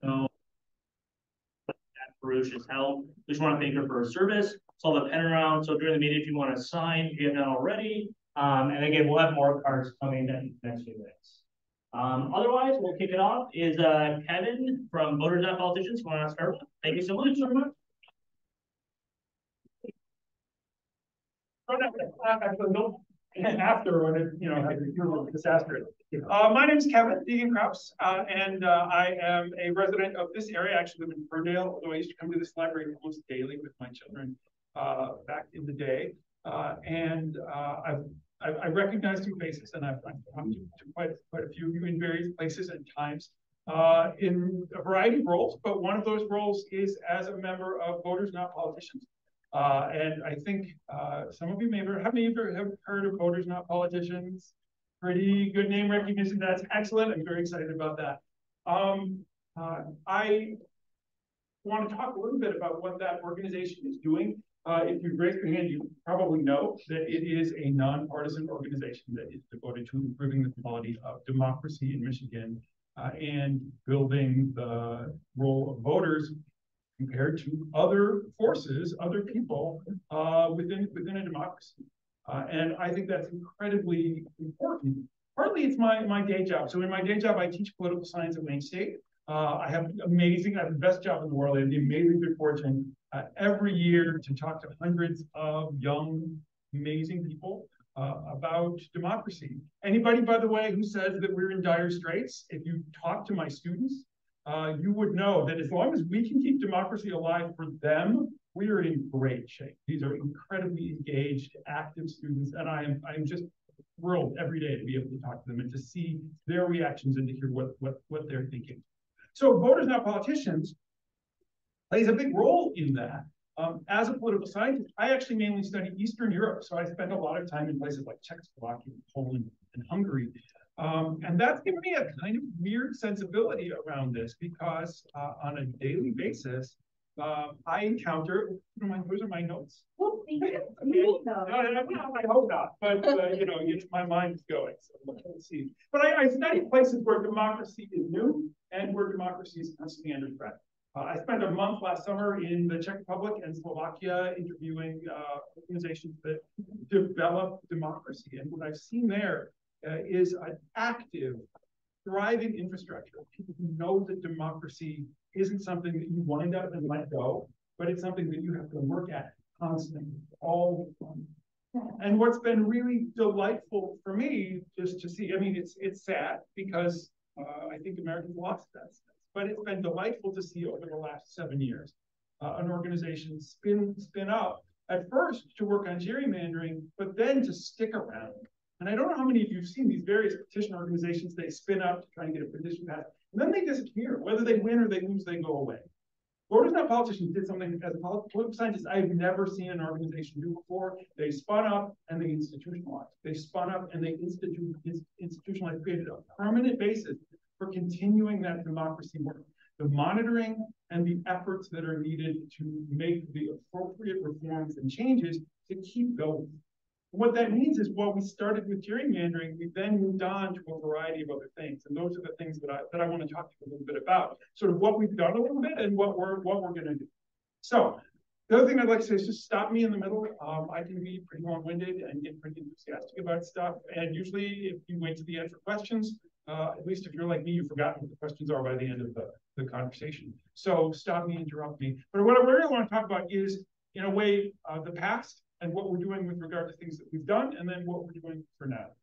So that ferocious help. We just want to thank her for her service. So I'll have a pen around. So during the meeting, if you want to sign, if you have not already. And again, we'll have more cards coming in the next few minutes. Otherwise, we'll kick it off. Is Kevin from Voters Not Politicians. Want to start with? Thank you so much. After when it, had a disaster. My name is Kevin Keegan-Krause, and I am a resident of this area. I actually live in Ferndale, although I used to come to this library almost daily with my children back in the day. I recognize some faces, and I've come to quite a few in various places and times in a variety of roles. But one of those roles is as a member of Voters Not Politicians. And I think some of you may have heard of Voters Not Politicians. Pretty good name recognition. That's excellent. I'm very excited about that. I want to talk a little bit about what that organization is doing. If you raise your hand, you probably know that it is a nonpartisan organization that is devoted to improving the quality of democracy in Michigan and building the role of voters compared to other forces, other people within a democracy. And I think that's incredibly important. Partly it's my day job. So in my day job, I teach political science at Wayne State. I have the best job in the world. I have the amazing good fortune every year to talk to hundreds of young, amazing people about democracy. Anybody, by the way, who says that we're in dire straits, if you talk to my students, you would know that as long as we can keep democracy alive for them, we are in great shape. These are incredibly engaged, active students, and I am just thrilled every day to be able to talk to them and to see their reactions and to hear what they're thinking. So Voters Not Politicians plays a big role in that. As a political scientist, I actually mainly study Eastern Europe, so I spend a lot of time in places like Czechoslovakia, Poland, and Hungary. And that's given me a kind of weird sensibility around this because on a daily basis, I encounter, those are my notes. Okay. I hope not, but my mind is going, so let's see. But I study places where democracy is new and where democracy is constantly under threat. I spent a month last summer in the Czech Republic and Slovakia interviewing organizations that develop democracy. And what I've seen there is an active, thriving infrastructure of people who know that democracy isn't something that you wind up and let go, but it's something that you have to work at constantly, all the time. And what's been really delightful for me just to see, it's sad because I think Americans lost that sense, but it's been delightful to see over the last 7 years an organization spin up at first to work on gerrymandering, but then to stick around. And I don't know how many of you have seen these various petition organizations, they spin up to try and get a petition passed, and then they disappear. Whether they win or they lose, they go away. Voters Not Politicians did something as a political scientist I've never seen an organization do before. They spun up and they institutionalized. They spun up and they institutionalized, created a permanent basis for continuing that democracy work. The monitoring and the efforts that are needed to make the appropriate reforms and changes to keep going. What that means is, while we started with gerrymandering, we then moved on to a variety of other things, and those are the things that I want to talk to you a little bit about. Sort of what we've done a little bit and what we're going to do. So, the other thing I'd like to say is just stop me in the middle. I can be pretty long-winded and get pretty enthusiastic about stuff, and usually, if you wait to the end for questions, at least if you're like me, you've forgotten what the questions are by the end of the conversation. So stop me, interrupt me. But what I really want to talk about is, in a way, the past and what we're doing with regard to things that we've done, and then what we're doing for now.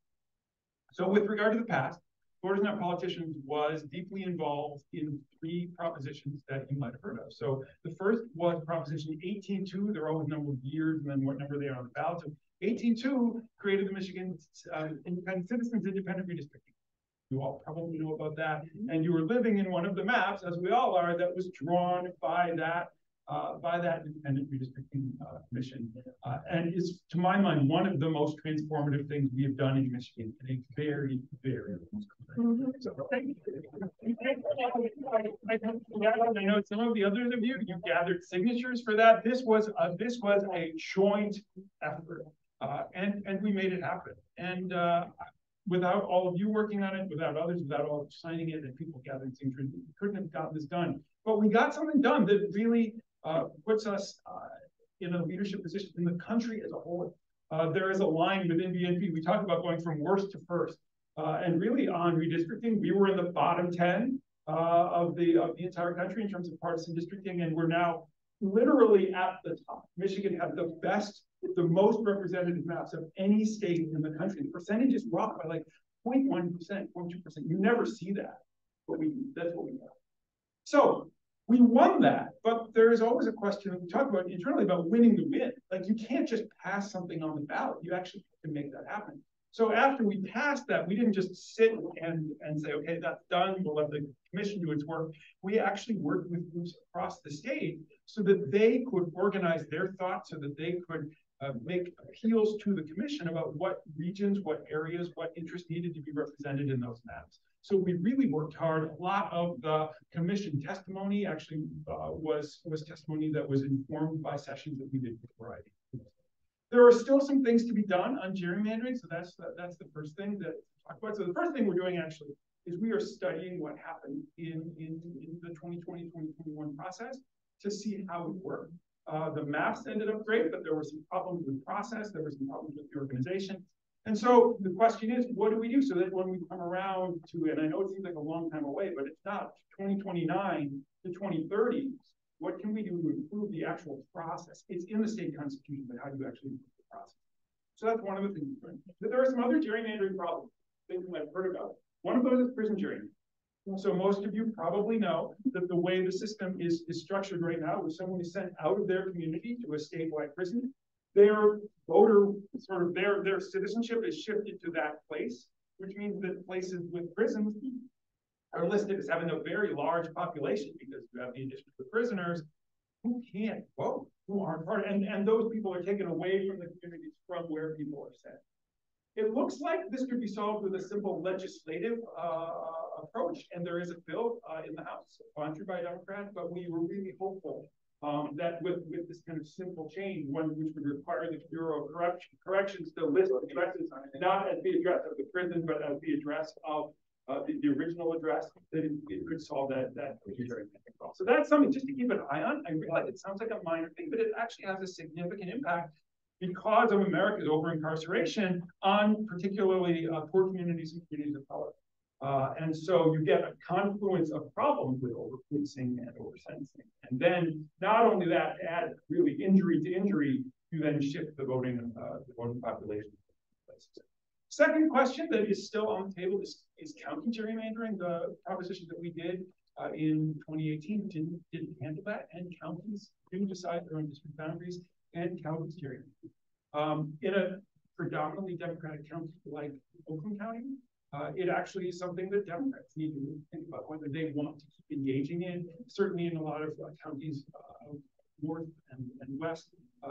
So with regard to the past, Voters Not Politicians was deeply involved in 3 propositions that you might have heard of. So the first was Proposition 18.2. They're always numbered years and then what number they are on the ballot. So 18.2 created the Michigan Citizens Independent Redistricting. You all probably know about that. And you were living in one of the maps, as we all are, that was drawn by that independent redistricting commission, and is, to my mind, one of the most transformative things we have done in Michigan in a very, very long time. So, I know some of the others of you gathered signatures for that. This was a joint effort, and we made it happen. And without all of you working on it, without others, without all of signing it and people gathering signatures, we couldn't have gotten this done. But we got something done that really puts us in a leadership position in the country as a whole. There is a line within BNP. We talk about going from worst to first. And really on redistricting, we were in the bottom 10 of the entire country in terms of partisan districting, and we're now literally at the top. Michigan had the best, the most representative maps of any state in the country. The percentages dropped by like 0.1%, 0.2%. You never see that, but that's what we got. So we won that, but there is always a question we talk about internally about winning the win. Like you can't just pass something on the ballot. You actually have to make that happen. So after we passed that, we didn't just sit and say, okay, that's done, we'll let the commission do its work. We actually worked with groups across the state so that they could organize their thoughts, so that they could make appeals to the commission about what regions, what areas, what interests needed to be represented in those maps. So we really worked hard. A lot of the commission testimony actually was testimony that was informed by sessions that we did before I did. There are still some things to be done on gerrymandering, so that's the first thing that I talk about. So the first thing we're doing actually is we are studying what happened in the 2020-2021 process to see how it worked. The maps ended up great, but there were some problems with process, there were some problems with the organization. And so the question is, what do we do so that when we come around to, and I know it seems like a long time away, but it's not, 2029 to 2030, what can we do to improve the actual process? It's in the state constitution, but how do you actually improve the process? So that's one of the things we're doing. But there are some other gerrymandering problems, things you might have heard about. One of those is prison gerrymandering. So most of you probably know that the way the system is structured right now, when someone is sent out of their community to a statewide prison, their voter, sort of their citizenship is shifted to that place, which means that places with prisons are listed as having a very large population because you have the addition of the prisoners who can't vote, who aren't part of, and those people are taken away from the communities from where people are sent. It looks like this could be solved with a simple legislative approach, and there is a bill in the House sponsored by Democrats, but we were really hopeful that with this kind of simple change, one which would require the Bureau of Corrections to list addresses, not as the address of the prison, but as the address of the original address, that it could solve that problem. So that's something just to keep an eye on. I realize it sounds like a minor thing, but it actually has a significant impact because of America's over-incarceration on particularly poor communities and communities of color. And so you get a confluence of problems with over-policing and over-sentencing. And then not only that, add really injury to injury, you then shift the voting population. Second question that is still on the table is county gerrymandering. The proposition that we did in 2018 didn't handle that, and counties do decide their own district boundaries, and counties gerrymander. In a predominantly Democratic county like Oakland County, it actually is something that Democrats need to think about whether they want to keep engaging in. Certainly in a lot of counties north and west,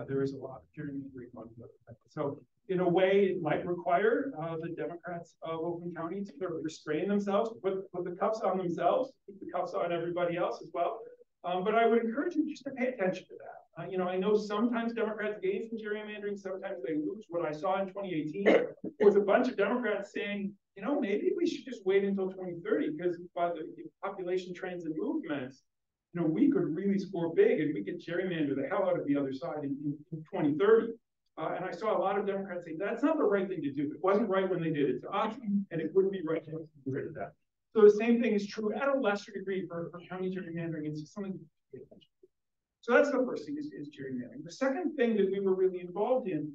there is a lot of gerrymandering on the other side. So in a way, it might require the Democrats of Oakland County to sort of restrain themselves, put the cuffs on themselves, keep the cuffs on everybody else as well. But I would encourage you just to pay attention to that. You know, I know sometimes Democrats gain from gerrymandering, sometimes they lose. What I saw in 2018 was a bunch of Democrats saying, you know, maybe we should just wait until 2030 because by the population trends and movements, you know, we could really score big and we could gerrymander the hell out of the other side in 2030. And I saw a lot of Democrats say that's not the right thing to do. It wasn't right when they did it to us, and it wouldn't be right to get rid of that. So the same thing is true at a lesser degree for county gerrymandering. It's something to pay attention to. So that's the first thing is gerrymandering. The second thing that we were really involved in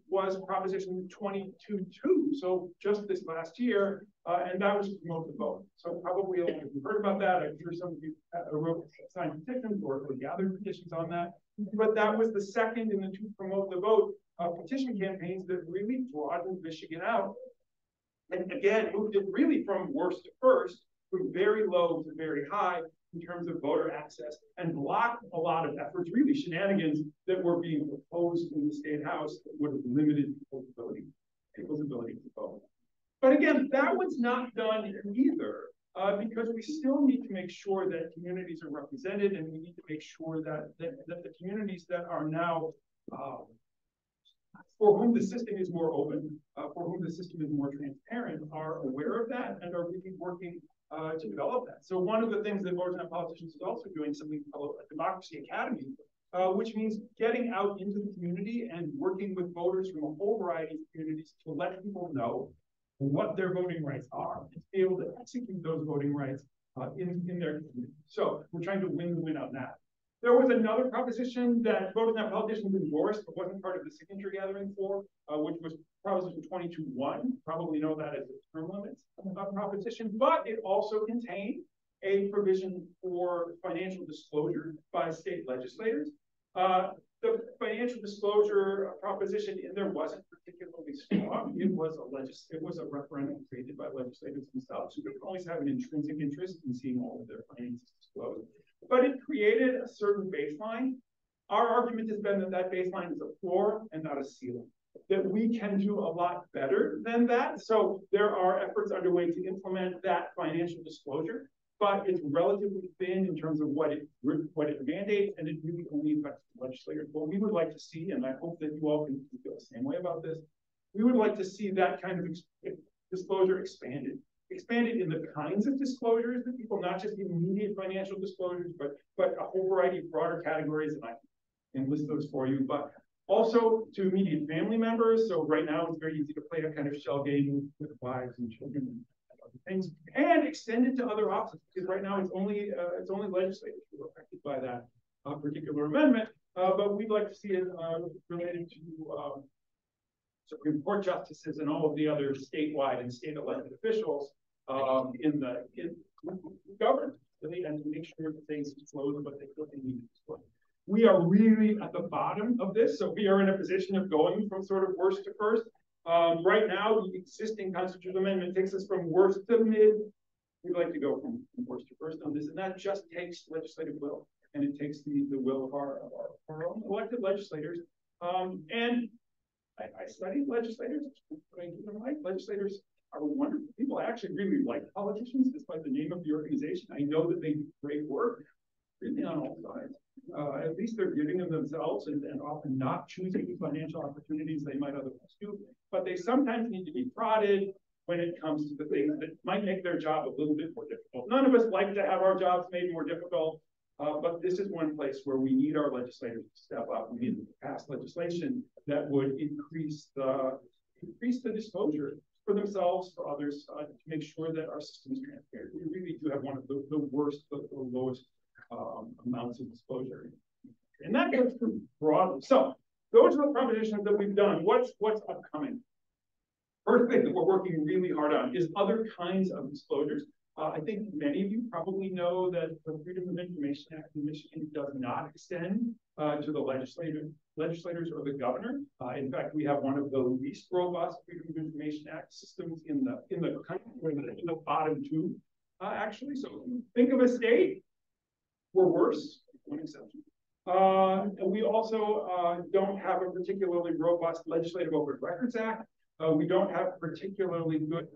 was Proposition 22.2. So just this last year, and that was to promote the vote. So probably a lot of you heard about that. I'm sure some of you wrote signed petitions or gathered petitions on that. But that was the second in the to promote the vote petition campaigns that really broadened Michigan out. And again, moved it really from worst to first, from very low to very high in terms of voter access, and blocked a lot of efforts, really shenanigans that were being proposed in the state house that would have limited people's ability to vote. But again, that was not done either, because we still need to make sure that communities are represented, and we need to make sure that the communities that are now for whom the system is more open, for whom the system is more transparent, are aware of that and are really working to develop that. So one of the things that Voters Not Politicians is also doing, something called a Democracy Academy, which means getting out into the community and working with voters from a whole variety of communities to let people know what their voting rights are, and to be able to execute those voting rights in their community. So we're trying to win on that. There was another proposition that Voters Not Politicians endorsed, but wasn't part of the signature gathering for, which was Proposition 22-1. Probably know that as a term limits proposition, but it also contained a provision for financial disclosure by state legislators. The financial disclosure proposition in there wasn't particularly strong. It was a referendum created by legislators themselves, who could always have an intrinsic interest in seeing all of their finances disclosed. But it created a certain baseline. Our argument has been that that baseline is a floor and not a ceiling, that we can do a lot better than that. So there are efforts underway to implement that financial disclosure, but it's relatively thin in terms of what it mandates, and it really only affects legislators. What we would like to see, and I hope that you all can feel the same way about this, we would like to see that kind of disclosure expanded in the kinds of disclosures that people, not just immediate financial disclosures, but a whole variety of broader categories, and I can list those for you, but also to immediate family members. So right now it's very easy to play a kind of shell game with wives and children and other things, and extend it to other offices, because right now it's only legislators who are affected by that particular amendment. But we'd like to see it related to Supreme Court justices and all of the other statewide and state elected officials in government, really, and to make sure that things disclose what they need to disclose. We are really at the bottom of this, so we are in a position of going from sort of worst to first. Right now, the existing constitutional amendment takes us from worst to mid. We'd like to go from worst to first on this, and that just takes legislative will, and it takes the will of our own elected legislators. And I studied legislators. Legislators are wonderful people. I actually really like politicians, despite the name of the organization. I know that they do great work, really on all sides. At least they're giving them themselves and often not choosing financial opportunities they might otherwise do. But they sometimes need to be prodded when it comes to the things that might make their job a little bit more difficult. None of us like to have our jobs made more difficult, but this is one place where we need our legislators to step up. We need to pass legislation that would increase the disclosure for themselves, for others, to make sure that our system is transparent. We really do have one of the worst, the lowest amounts of disclosure. And that goes through broadly. So those are the propositions that we've done. What's upcoming? First thing that we're working really hard on is other kinds of disclosures. I think many of you probably know that the Freedom of Information Act in Michigan does not extend to the legislators or the governor. In fact, we have one of the least robust Freedom of Information Act systems in the country, in the bottom two, actually. So think of a state, we're worse, one exception. And we also don't have a particularly robust Legislative Open Records Act. We don't have particularly good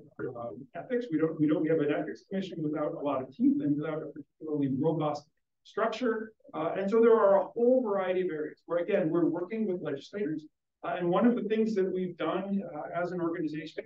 ethics. We have an ethics commission without a lot of teeth and without a particularly robust structure. And so there are a whole variety of areas where, again, we're working with legislators. And one of the things that we've done as an organization,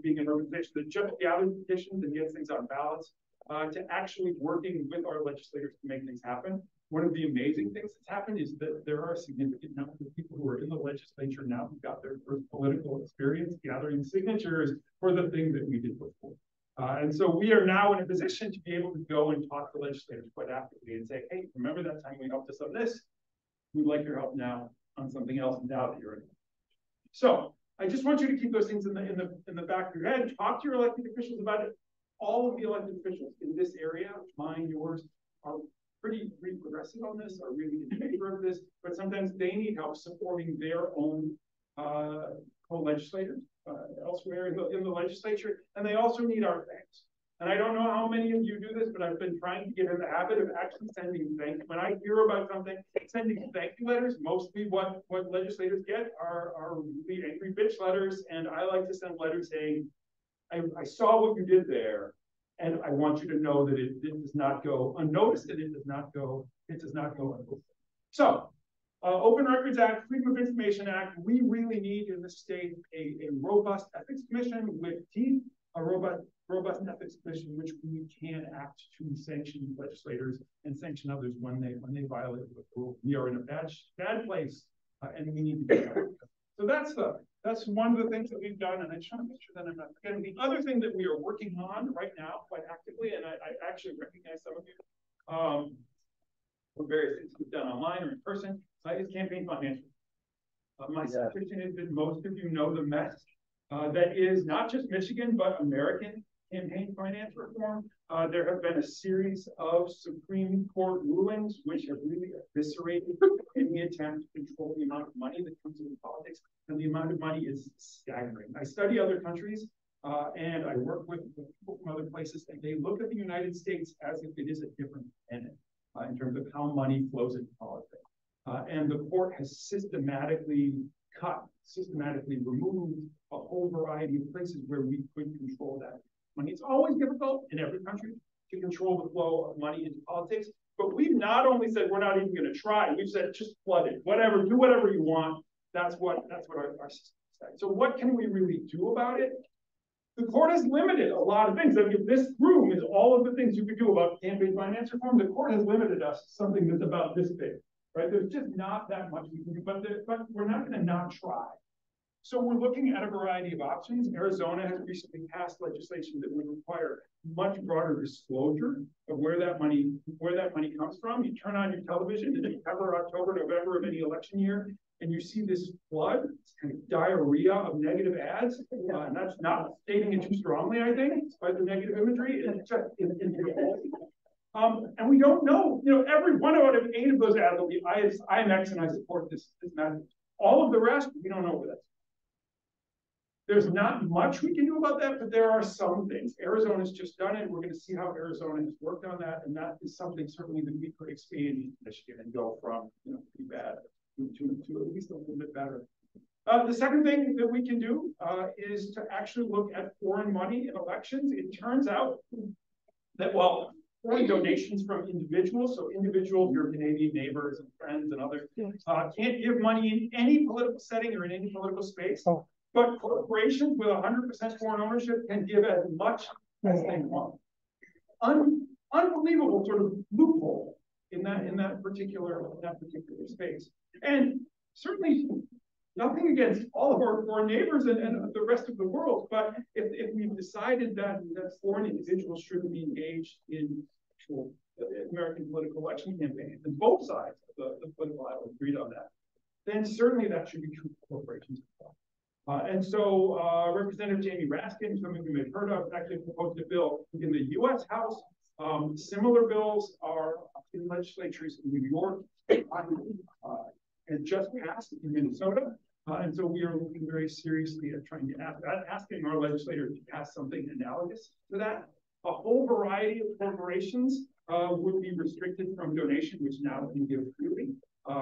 being an organization that just gathers petitions and gets things on ballots, to actually working with our legislators to make things happen. One of the amazing things that's happened is that there are a significant number of people who are in the legislature now who got their first political experience gathering signatures for the thing that we did before. And so we are now in a position to be able to go and talk to legislators quite actively and say, hey, remember that time we helped us on this? We'd like your help now on something else now that you're in it. So I just want you to keep those things in the back of your head. Talk to your elected officials about it. All of the elected officials in this area, mine, yours, are pretty progressive on this, are really in favor of this, but sometimes they need help supporting their own co-legislators elsewhere in the legislature, and they also need our thanks. And I don't know how many of you do this, but I've been trying to get in the habit of actually sending thank you. When I hear about something, sending thank you letters. Mostly what legislators get are really angry bitch letters, and I like to send letters saying, I saw what you did there, and I want you to know that it does not go unnoticed, and it does not go unnoticed. So Open Records Act, Freedom of Information Act, we really need in the state a robust ethics commission with teeth, a robust ethics commission, which we can act to sanction legislators and sanction others when they violate the rule. We are in a bad place, and we need to do that. So that's one of the things that we've done, and I just want to make sure that I'm not forgetting. The other thing that we are working on right now quite actively, and I actually recognize some of you for various things we've done online or in person, is campaign finance. My suspicion is that most of you know the mess that is not just Michigan, but American campaign finance reform. There have been a series of Supreme Court rulings which have really eviscerated any attempt to control the amount of money that comes into politics, and the amount of money is staggering. I study other countries, and I work with people from other places, and they look at the United States as if it is a different planet in terms of how money flows into politics. And the court has systematically removed a whole variety of places where we could control that money. It's always difficult in every country to control the flow of money into politics, but we've not only said we're not even going to try, we've said just flood it, whatever, do whatever you want. That's what our system says. So what can we really do about it? The court has limited a lot of things. I mean, if this room is all of the things you could do about campaign finance reform, the court has limited us to something that's about this big, right? There's just not that much we can do, but we're not going to not try. So we're looking at a variety of options. Arizona has recently passed legislation that would require much broader disclosure of where that money comes from. You turn on your television in September, October, November of any election year, and you see this flood, this kind of diarrhea of negative ads. And that's not stating it too strongly, I think, by the negative imagery. It's just and we don't know, every one out of 8 of those ads will be IMX, and I support this message. All of the rest, we don't know where that's. There's not much we can do about that, but there are some things. Arizona's just done it. We're going to see how Arizona has worked on that, and that is something certainly that we could expand into Michigan and go from pretty bad to at least a little bit better. The second thing that we can do is to actually look at foreign money in elections. It turns out that while foreign donations from individuals, so individuals, your Canadian neighbors and friends and others, can't give money in any political setting or in any political space. But corporations with 100% foreign ownership can give as much as they want. Unbelievable sort of loophole in that particular space. And certainly nothing against all of our neighbors and the rest of the world, but if we've decided that foreign individuals shouldn't be engaged in actual American political election campaigns, and both sides of the political aisle agreed on that, then certainly that should be true for corporations as well. And so Representative Jamie Raskin, some of you may have heard of, actually proposed a bill in the U.S. House. Similar bills are in legislatures in New York and just passed in Minnesota. And so we are looking very seriously at trying to asking our legislators to pass something analogous to that. A whole variety of corporations would be restricted from donation, which now can give freely.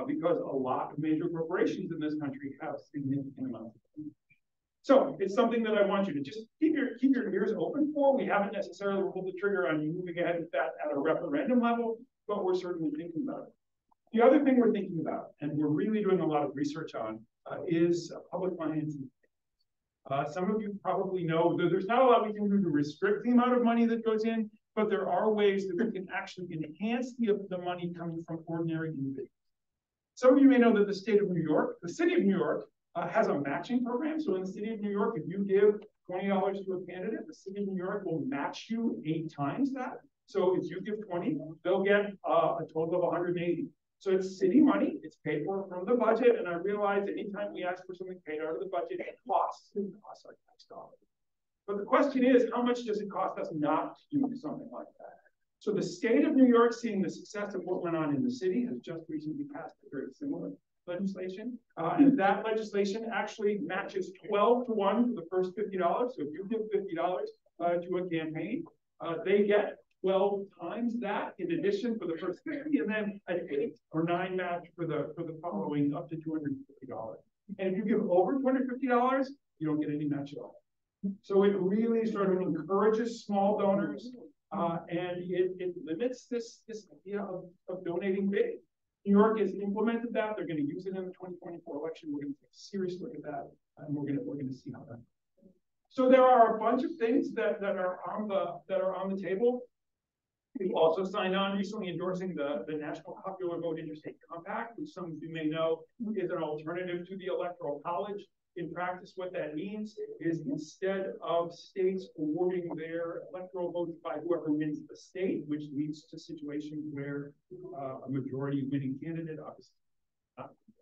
Because a lot of major corporations in this country have significant amounts of money. So it's something that I want you to just keep your ears open for. We haven't necessarily pulled the trigger on moving ahead with that at a referendum level, but we're certainly thinking about it. The other thing we're thinking about, and we're really doing a lot of research on, is public financing. Some of you probably know that there's not a lot we can do to restrict the amount of money that goes in, but there are ways that we can actually enhance the money coming from ordinary individuals. Some of you may know that the city of New York, has a matching program. So in the city of New York, if you give $20 to a candidate, the city of New York will match you 8 times that. So if you give 20, they'll get a total of 180. So it's city money. It's paid for from the budget. And I realize anytime we ask for something paid out of the budget, it costs our tax dollars. But the question is, how much does it cost us not to do something like that? So the state of New York, seeing the success of what went on in the city, has just recently passed a very similar legislation. And that legislation actually matches 12 to 1 for the first $50. So if you give $50 to a campaign, they get 12 times that in addition for the first 50, and then an 8 or 9 match for the following up to $250. And if you give over $250, you don't get any match at all. So it really sort of encourages small donors. And it limits this idea of donating big. New York has implemented that. They're going to use it in the 2024 election. We're going to take a serious look at that, and we're going to see how that. So there are a bunch of things that are on the table. We also signed on recently endorsing the National Popular Vote Interstate Compact, which some of you may know is an alternative to the Electoral College. In practice, what that means is instead of states awarding their electoral votes by whoever wins the state, which leads to situations where a majority winning candidate obviously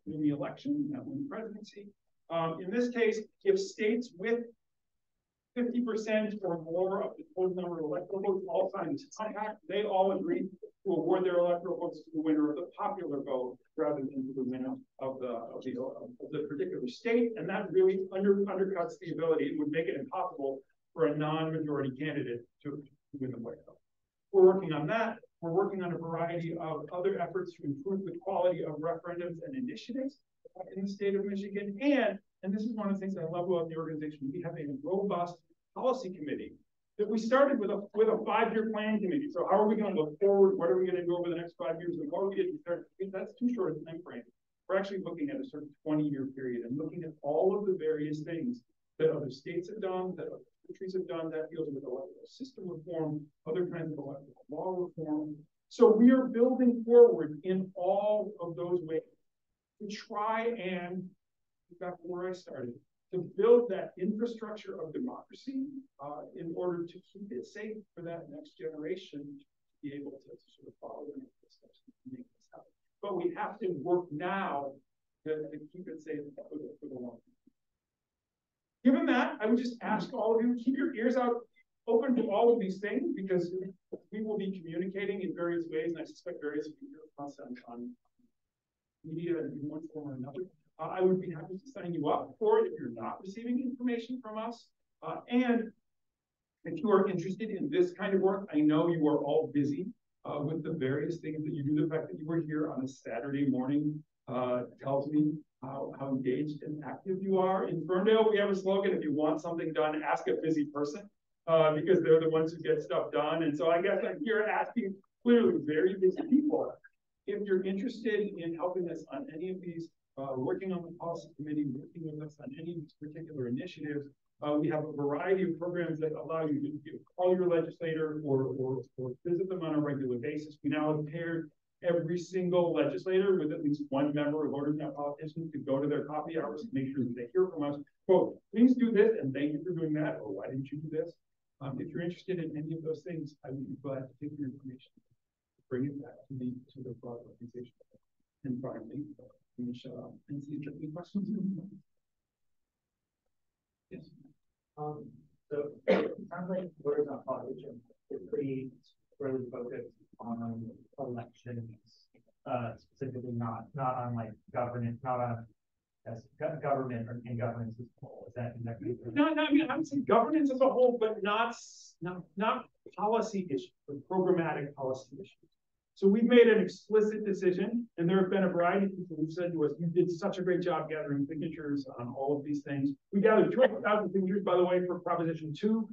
win the election, not win the presidency. In this case, if states with 50% or more of the total number of electoral votes all sign this compact, they all agree to award their electoral votes to the winner of the popular vote rather than to the winner of the particular state. And that really undercuts the ability. It would make it impossible for a non-majority candidate to win the White House. We're working on that. We're working on a variety of other efforts to improve the quality of referendums and initiatives in the state of Michigan. And this is one of the things I love about the organization. We have a robust policy committee that we started with a 5-year plan committee. So how are we going to look forward? What are we going to do over the next 5 years? And what are we going to start? That's too short a time frame. We're actually looking at a sort of 20-year period and looking at all of the various things that other states have done, that other countries have done, that deals with electoral system reform, other kinds of electoral law reform. So we are building forward in all of those ways to try and, back where I started, to build that infrastructure of democracy in order to keep it safe for that next generation to be able to sort of follow in the steps to make this happen. But we have to work now to keep it safe for the long term. Given that, I would just ask all of you, keep your ears out open to all of these things, because we will be communicating in various ways, and I suspect various of you hear from us on media in one form or another. I would be happy to sign you up for it if you're not receiving information from us. And if you are interested in this kind of work, I know you are all busy with the various things that you do. The fact that you were here on a Saturday morning tells me how engaged and active you are. In Ferndale, we have a slogan: if you want something done, ask a busy person, because they're the ones who get stuff done. And so I guess I'm here asking clearly very busy people, if you're interested in helping us on any of these, working on the policy committee, working with us on any of these particular initiatives. We have a variety of programs that allow you to call your legislator or visit them on a regular basis. We now have paired every single legislator with at least one member of Voters Not Politicians to go to their coffee hours to make sure that they hear from us. Quote, please do this and thank you for doing that, or why didn't you do this? If you're interested in any of those things, I would be glad to take your information, bring it back to the broad organization. And finally, Michelle, and see if there are any questions. Yes. So it sounds like Voters Not Politicians is pretty squarely focused on elections, specifically not on like governance, not on government or in governance as a whole. Is that exactly? No, I mean, I would say governance as a whole, but not policy issues, but programmatic policy issues. So we've made an explicit decision, and there have been a variety of people who've said to us, you did such a great job gathering signatures on all of these things. We gathered 200,000 signatures, by the way, for Proposition 2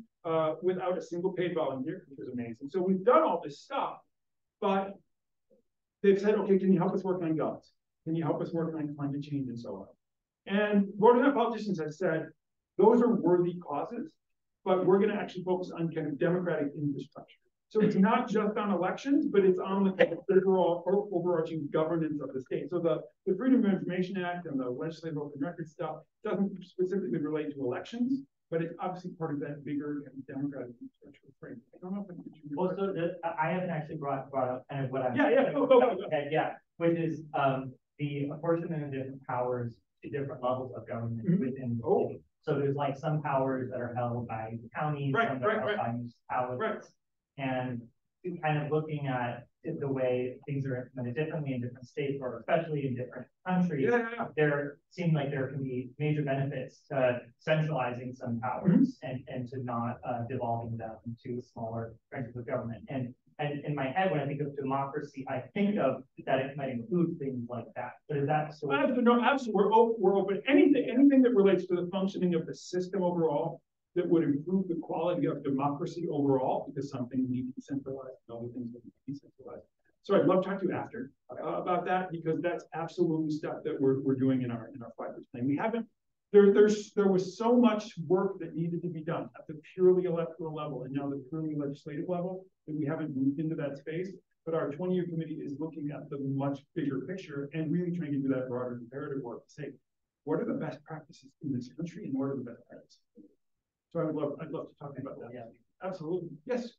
without a single paid volunteer, which was amazing. So we've done all this stuff, but they've said, okay, can you help us work on guns? Can you help us work on climate change and so on? And Voters Not Politicians have said, those are worthy causes, but we're gonna actually focus on kind of democratic infrastructure. So it's not just on elections, but it's on the overall overarching governance of the state. So the Freedom of Information Act and the legislative open record stuff doesn't specifically relate to elections, but it's obviously part of that bigger democratic infrastructure frame. I don't know if I well, so I haven't actually brought up kind of what I'm go. Which is the apportionment of different powers to different levels of government within the state. So there's like some powers that are held by the counties, some that are held by municipalities. And kind of looking at the way things are implemented differently in different states, or especially in different countries, there seem like there can be major benefits to centralizing some powers and to not devolving them to smaller branches of government. And in my head, when I think of democracy, I think of that it might include things like that. But is that so? No, absolutely. We're open. Anything that relates to the functioning of the system overall that would improve the quality of democracy overall, because some things need to be centralized and other things need to be decentralized. So I'd love to talk to you after about that, because that's absolutely stuff that we're doing in our 5-year plan. We haven't. There was so much work that needed to be done at the purely electoral level and now the purely legislative level that we haven't moved into that space. But our 20-year committee is looking at the much bigger picture and really trying to do that broader comparative work to say, what are the best practices in this country and what are the best practices? So I'd love to talk about that. Yeah, absolutely. Yes.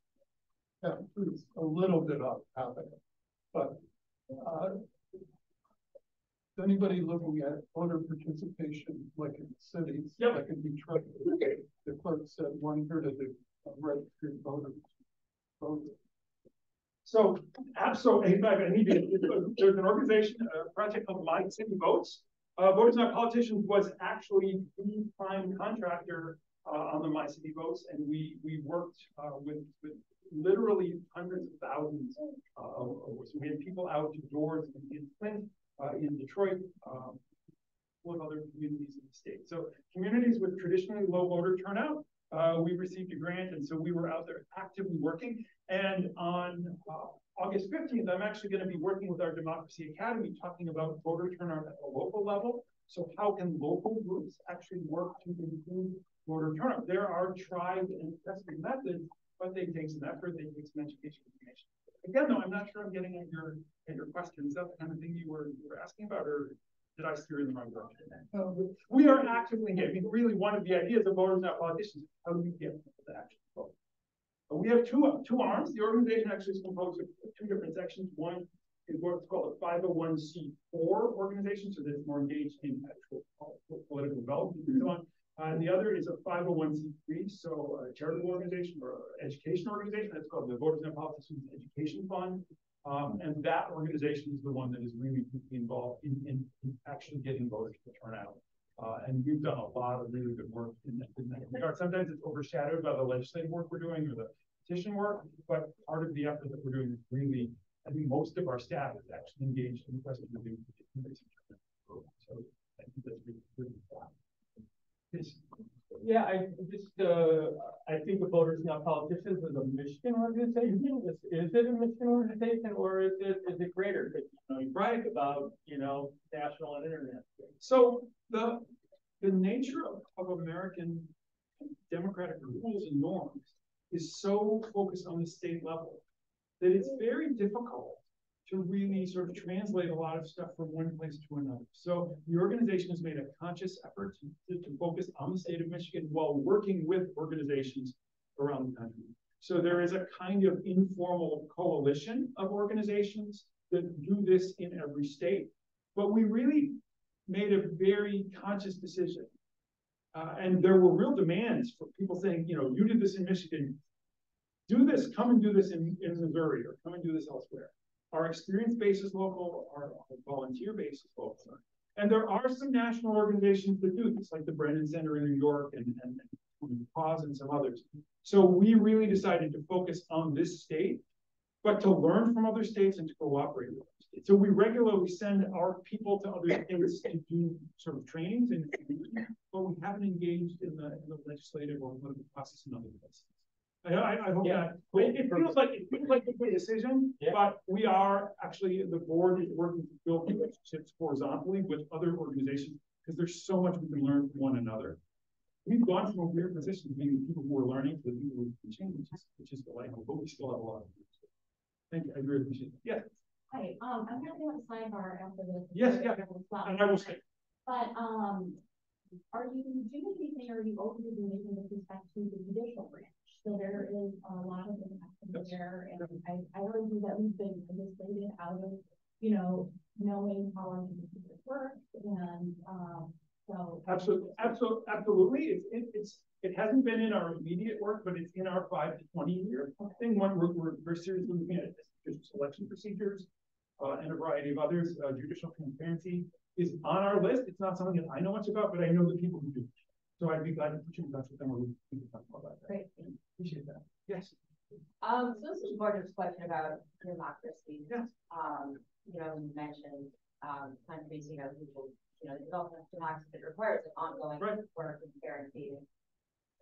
Yeah, it's a little bit off topic, but is anybody looking at voter participation like in cities? Yep. Like in Detroit, the clerk said 1/3 of the registered voters voted. So, absolutely. In fact, there's an organization, a project called My City Votes. Voters Not Politicians was actually the prime contractor on the My City Votes, and we worked with literally hundreds of thousands of voters. We had people out to doors in Flint, in Detroit, with other communities in the state. So communities with traditionally low voter turnout, we received a grant, and so we were out there actively working. And on August 15th, I'm actually going to be working with our Democracy Academy, talking about voter turnout at the local level. So how can local groups actually work to improve voter turnout? There are tried and tested methods, but they take some effort, they take some education information. Again, though, I'm not sure I'm getting at your question. Is that the kind of thing you were asking about, or did I steer in the wrong direction? We are actively engaged. Really, one of the ideas of Voters Not Politicians, how do we get people to actually vote? We have two arms. The organization actually is composed of 2 different sections. One is what's called a 501c4 organization, so that's more engaged in actual political development and so on. And the other is a 501c3, so a charitable organization or education organization. That's called the Voters Not Politicians Education Fund. And that organization is the one that is really involved in actually getting voters to turn out. And we've done a lot of really good work in that regard. Sometimes it's overshadowed by the legislative work we're doing or the petition work, but part of the effort that we're doing is really, I think most of our staff is actually engaged in the question of doing research. So I think that's really fun. Yes. Yeah, I think the Voters Not Politicians is a Michigan organization. Is it a Michigan organization, or is it greater? Because you write about national and internet. So the nature of American democratic rules and norms is so focused on the state level that it's very difficult to really sort of translate a lot of stuff from one place to another. So the organization has made a conscious effort to focus on the state of Michigan while working with organizations around the country. So there is a kind of informal coalition of organizations that do this in every state. But we really made a very conscious decision. And there were real demands for people saying, you did this in Michigan, do this, come and do this in Missouri, or come and do this elsewhere. Our experience base is local, our volunteer base is local. And there are some national organizations that do this, like the Brennan Center in New York and Pause and some others. So we really decided to focus on this state, but to learn from other states and to cooperate with other states. So we regularly send our people to other states to do sort of trainings, but we haven't engaged in the legislative or political process in other places. I hope that it feels like a good decision, but we are actually, the board is working to build relationships horizontally with other organizations because there's so much we can learn from one another. We've gone from a weird position to being the people who are learning to the people who can change, which is delightful, but we still have a lot of work. Thank you. I really appreciate it. Yeah. Hi, I'm going to be on the sidebar after this. Yes, yeah. And I will stay. But are you doing anything, or are you open to doing anything with respect to the judicial branch? So there is a lot of impact there, and I argue that we've been legislated out of, knowing how our judicial works, and so absolutely. It hasn't been in our immediate work, but it's in our 5 to 20 year thing. We're seriously looking at judicial selection procedures and a variety of others. Judicial transparency is on our list. It's not something that I know much about, but I know the people who do. So I'd be glad to put you in touch with them, or we can talk more about that. Great. Appreciate that. Yes. So this is Gordon's question about democracy. Yes. You mentioned countries, people, the development of democracy that requires an ongoing work and guaranteed.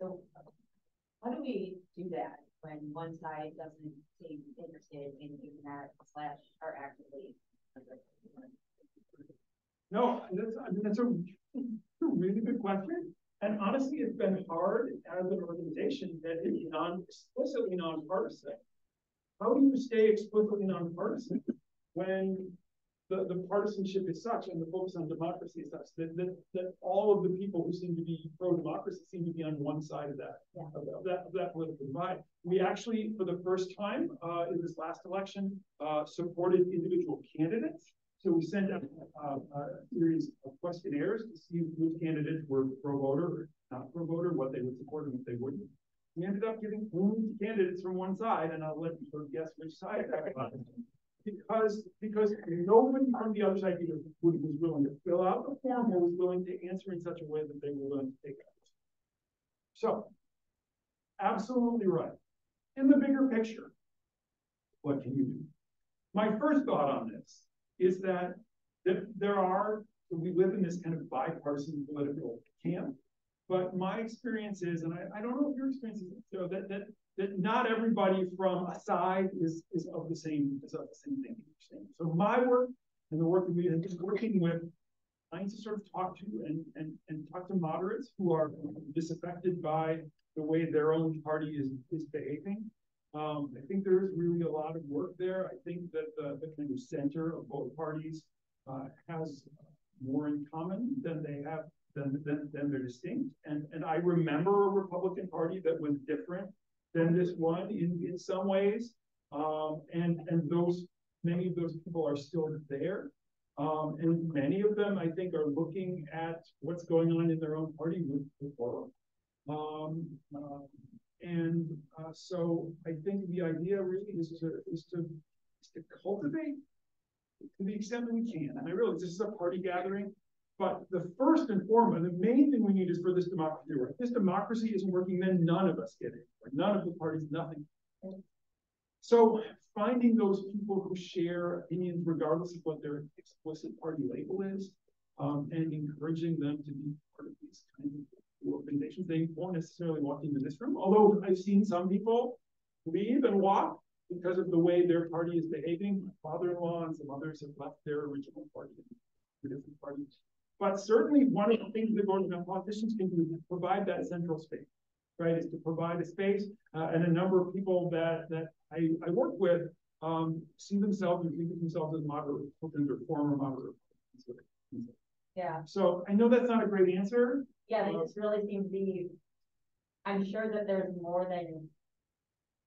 So how do we do that? when one side doesn't seem interested in doing that / are actively. No, that's a really good question. And honestly, it's been hard as an organization that is explicitly nonpartisan. How do you stay explicitly nonpartisan when the partisanship is such and the focus on democracy is such that all of the people who seem to be pro-democracy seem to be on one side of that, that political divide. We actually, for the first time in this last election, supported individual candidates. So we sent out a series of questionnaires to see which candidates were pro-voter or not pro-voter, what they would support and what they wouldn't. We ended up giving only candidates from one side, and I'll let you sort of guess which side that was. Because nobody from the other side either was willing to fill out the form or was willing to answer in such a way that they were willing to take action. So, absolutely right. In the bigger picture, what can you do? My first thought on this is that we live in this kind of bipartisan political camp, but my experience is, and I don't know if your experience is, so that not everybody from a side is of the same thing. So my work and the work that we have been working with, trying to sort of talk to and talk to moderates who are disaffected by the way their own party is behaving. I think there is really a lot of work there. I think that the kind of center of both parties has more in common than they have than they're distinct. And I remember a Republican Party that was different than this one in some ways. And many of those people are still there. And many of them, I think, are looking at what's going on in their own party with horror. So I think the idea really is to cultivate to the extent that we can. And I realize this is a party gathering, but the first and foremost, the main thing we need is for this democracy to work. If this democracy isn't working, then none of us get it. None of the parties, nothing. So finding those people who share opinions, regardless of what their explicit party label is, and encouraging them to be part of these kinds of organizations. They won't necessarily walk into this room, although I've seen some people leave and walk because of the way their party is behaving. My father-in-law and some others have left their original party to different parties. But certainly one of the things that politicians can do is provide that central space, right? Is to provide a space, and a number of people that I work with see themselves and think of themselves as moderate Republicans or former moderate Republicans. Yeah. So I know that's not a great answer. Yeah, they just really seem to be. I'm sure that there's more than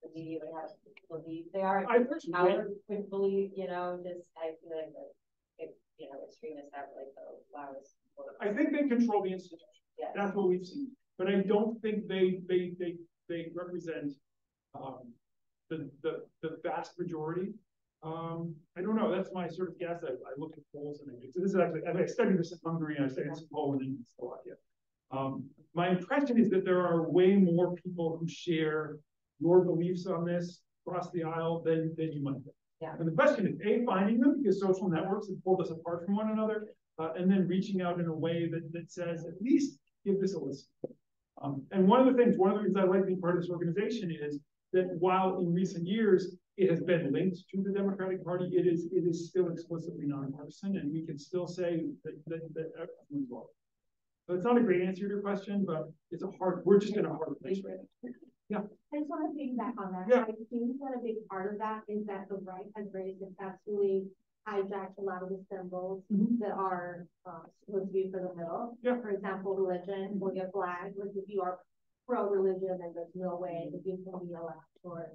the media would have to believe they are. I would believe, I feel like extremists have like the loudest. I think they control the institution. Yeah. That's what we've seen. But I don't think they represent the vast majority. I don't know. That's my sort of guess. I look at polls and so this is actually, I studied this in Hungary and I studied this in Poland and Slovakia. My impression is that there are way more people who share your beliefs on this across the aisle than you might think. Yeah. And the question is, A, finding them because social networks have pulled us apart from one another, and then reaching out in a way that says, at least give this a listen. And one of the reasons I like being part of this organization is that while in recent years it has been linked to the Democratic Party, it is still explicitly nonpartisan, and we can still say that everyone's involved. So it's not a great answer to your question, but we're just in a hard place right now. Yeah. I just want to piggyback on that. Yeah. I think that a big part of that is that the right has very successfully hijacked a lot of the symbols that are supposed to be for the middle. Yeah. For example, religion or your flag. Like if you are pro-religion, then there's no way that you can be allowed for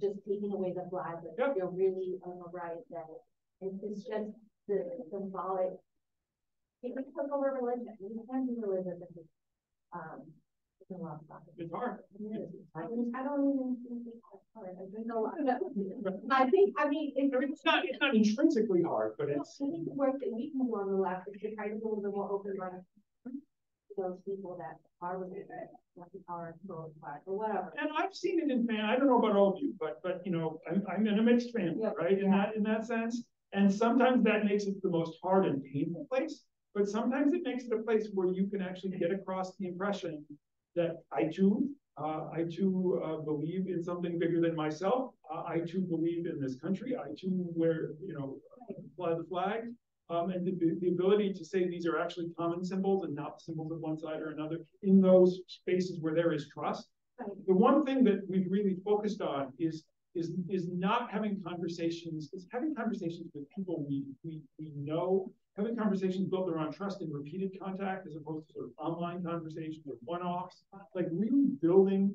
just taking away the flag. But if you're really on the right, then it's just the symbolic. It took over religion. You can't do religion. It's hard. I don't even think it's hard. I think a lot of it. It's not intrinsically hard, but it's. I think the work that we can do on the left is to try to be a little bit more open-minded to those people that are religious, are pro-flag or whatever. And I've seen it in I don't know about all of you, but I'm in a mixed family, right? In that sense, and sometimes that makes it the most hard and painful place. But sometimes it makes it a place where you can actually get across the impression that I too I too believe in something bigger than myself. I too believe in this country. I too fly the flag. And the ability to say these are actually common symbols and not symbols of one side or another in those spaces where there is trust. The one thing that we've really focused on is not having conversations, is having conversations with people we know, having conversations built around trust and repeated contact as opposed to sort of online conversations or one-offs, like really building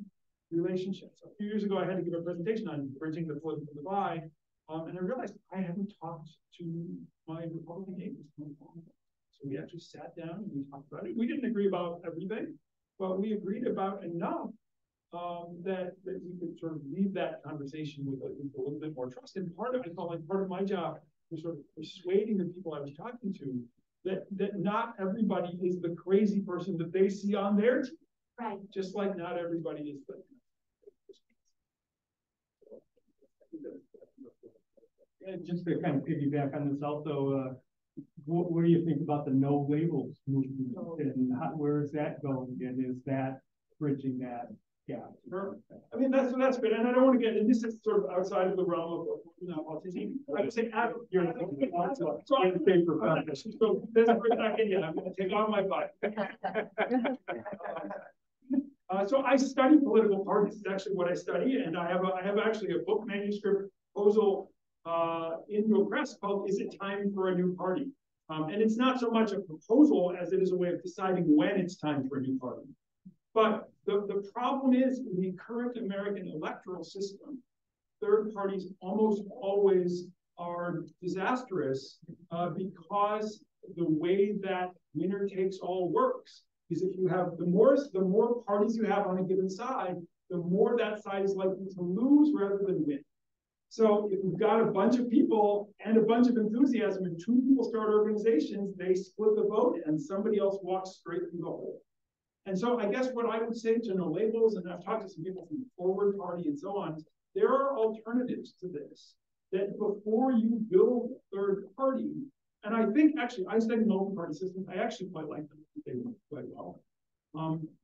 relationships. A few years ago, I had to give a presentation on bridging the political divide, and I realized I hadn't talked to my Republican neighbors. So we actually sat down and we talked about it. We didn't agree about everything, but we agreed about enough that we could sort of leave that conversation with a little bit more trust. And I felt like part of my job was sort of persuading the people I was talking to that not everybody is the crazy person that they see on their team. Right. Just like not everybody is the. And just to kind of piggyback on this also, what do you think about the no labels movement and where is that going? And is that bridging that gap? Sure. I mean, that's good. And I don't want to get, and this is sort of outside of the realm of autism. I would say, you're so this back in, I'm going to take on my butt. So I study political parties. It's actually what I study, and I have actually a book manuscript proposal into a press called "Is It Time for a New Party?" And it's not so much a proposal as it is a way of deciding when it's time for a new party. But the problem is in the current American electoral system, third parties almost always are disastrous because the way that winner takes all works is if you have the more parties you have on a given side, the more that side is likely to lose rather than win. So if you've got a bunch of people and a bunch of enthusiasm and two people start organizations, they split the vote and somebody else walks straight through the hole. And so I guess what I would say to no labels, and I've talked to some people from the Forward Party and so on, there are alternatives to this, that before you build a third party, and I think actually I studied multi-party systems, I actually quite like them, they work quite well.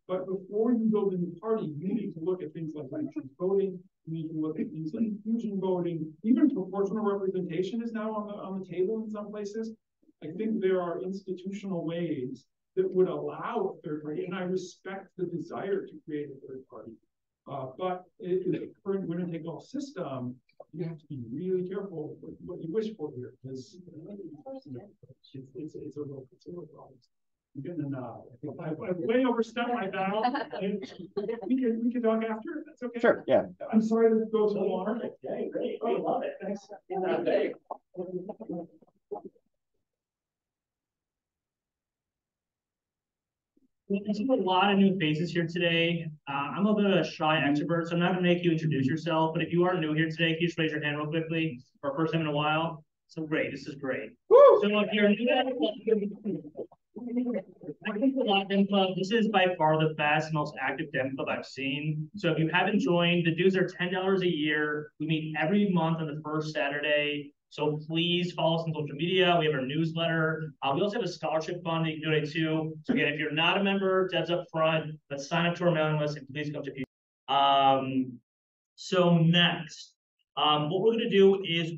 But before you build a new party, you need to look at things like ranked choice voting, you need to look at things like fusion voting, even proportional representation is now on the table in some places. I think there are institutional ways that would allow a third party, and I respect the desire to create a third party. But in the current winner-take-all system, you have to be really careful with what you wish for here, because it's a real problem. I'm getting I've way overstepped my bounds. We can talk after. That's okay. Sure. Yeah. I'm sorry to go so long. Yeah, great. I love it. Thanks. There's a lot of new faces here today. I'm a bit of a shy extrovert, so I'm not going to make you introduce yourself. But if you are new here today, can you just raise your hand real quickly for first time in a while? So great. This is great. Woo! So if you're new, I think the lot Dem Club, this is by far the best, most active Dem Club I've seen. So if you haven't joined, the dues are $10 a year. We meet every month on the first Saturday. So please follow us on social media. We have our newsletter. We also have a scholarship fund that you can donate to. So again, if you're not a member, Deb's up front. Let's sign up to our mailing list and please come to people. So next, what we're going to do is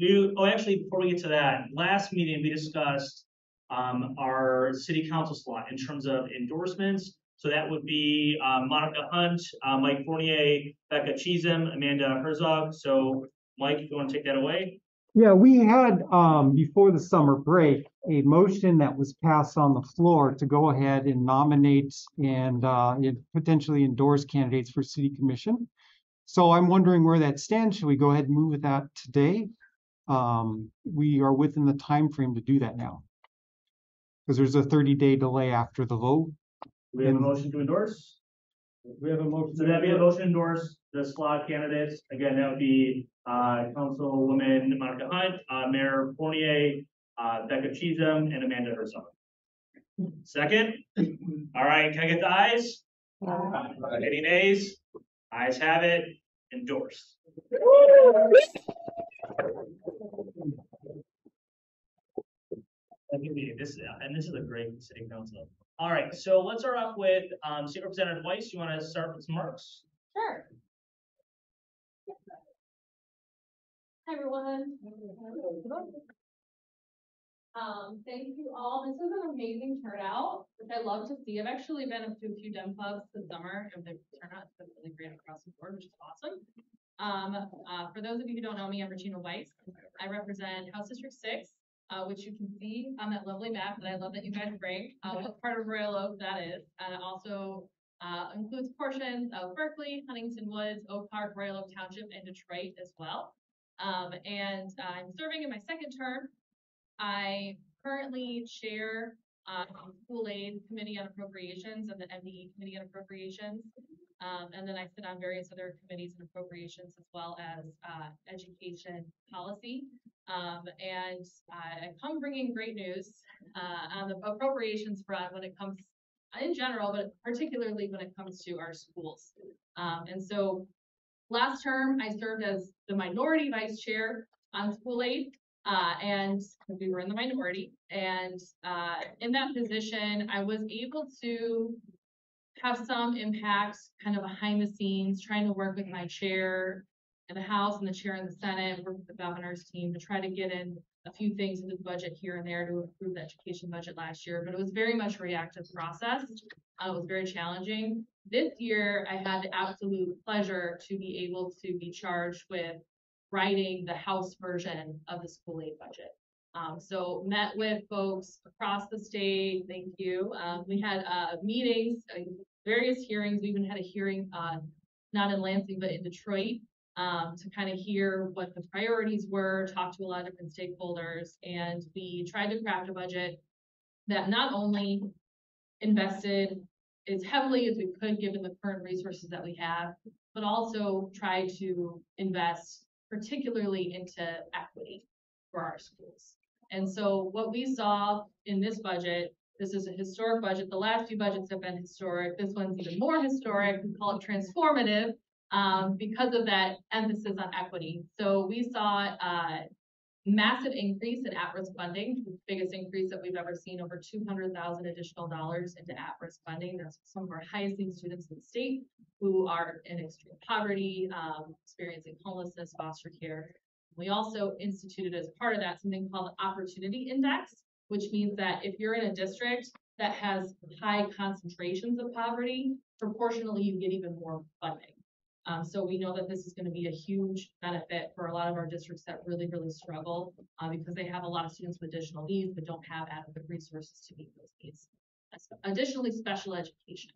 actually, before we get to that, last meeting we discussed our city council slot in terms of endorsements. So that would be Monica Hunt, Mike Fournier, Becca Cheesem, Amanda Herzog. So Mike, if you want to take that away. Yeah, we had, before the summer break, a motion that was passed on the floor to go ahead and nominate and potentially endorse candidates for city commission. So I'm wondering where that stands. Should we go ahead and move with that today? We are within the time frame to do that now, because there's a 30-day delay after the vote. We have a motion to endorse. We have a motion. So that'd be a motion to endorse the slot candidates. Again, that would be Councilwoman Monica Hunt, Mayor Fournier, Becca Cheesem, and Amanda Herzog. Second? All right, can I get the ayes? Any nays? Ayes have it. Endorse. This is a great city council. All right, so let's start off with State Representative Weiss. You want to start with some marks? Sure. Hi, everyone. Thank you all. This is an amazing turnout, which I love to see. I've actually been to a few Dem clubs this summer, and the turnout's been really great across the board, which is awesome. For those of you who don't know me, I'm Regina Weiss. I represent House District 6, which you can see on that lovely map that I love that you guys bring. What part of Royal Oak that is. And it also includes portions of Berkeley, Huntington Woods, Oak Park, Royal Oak Township, and Detroit as well. And I'm serving in my second term. I currently chair School Aid Committee on Appropriations and the MDE Committee on Appropriations. And then I sit on various other committees and appropriations as well as education policy. And I come bringing great news on the appropriations front when it comes in general, but particularly when it comes to our schools. And so last term, I served as the minority vice chair on School Aid. And we were in the minority, and in that position, I was able to have some impact kind of behind the scenes, trying to work with my chair in the House and the chair in the Senate, work with the governor's team to try to get in a few things into the budget here and there to improve the education budget last year, but it was very much a reactive process. It was very challenging. This year, I had the absolute pleasure to be able to be charged with writing the House version of the School Aid budget. So met with folks across the state. Thank you. We had meetings, various hearings. We even had a hearing not in Lansing, but in Detroit to kind of hear what the priorities were, talk to a lot of different stakeholders. And we tried to craft a budget that not only invested as heavily as we could given the current resources that we have, but also try to invest particularly into equity for our schools. And so what we saw in this budget, this is a historic budget. The last few budgets have been historic. This one's even more historic. We call it transformative because of that emphasis on equity. So we saw a massive increase in at-risk funding, the biggest increase that we've ever seen, over $200,000 additional dollars into at-risk funding. That's some of our highest need students in the state who are in extreme poverty, experiencing homelessness, foster care. We also instituted as part of that something called the Opportunity Index, which means that if you're in a district that has high concentrations of poverty, proportionally you get even more funding. So we know that this is going to be a huge benefit for a lot of our districts that really, really struggle because they have a lot of students with additional needs but don't have adequate resources to meet those needs. Additionally, special education.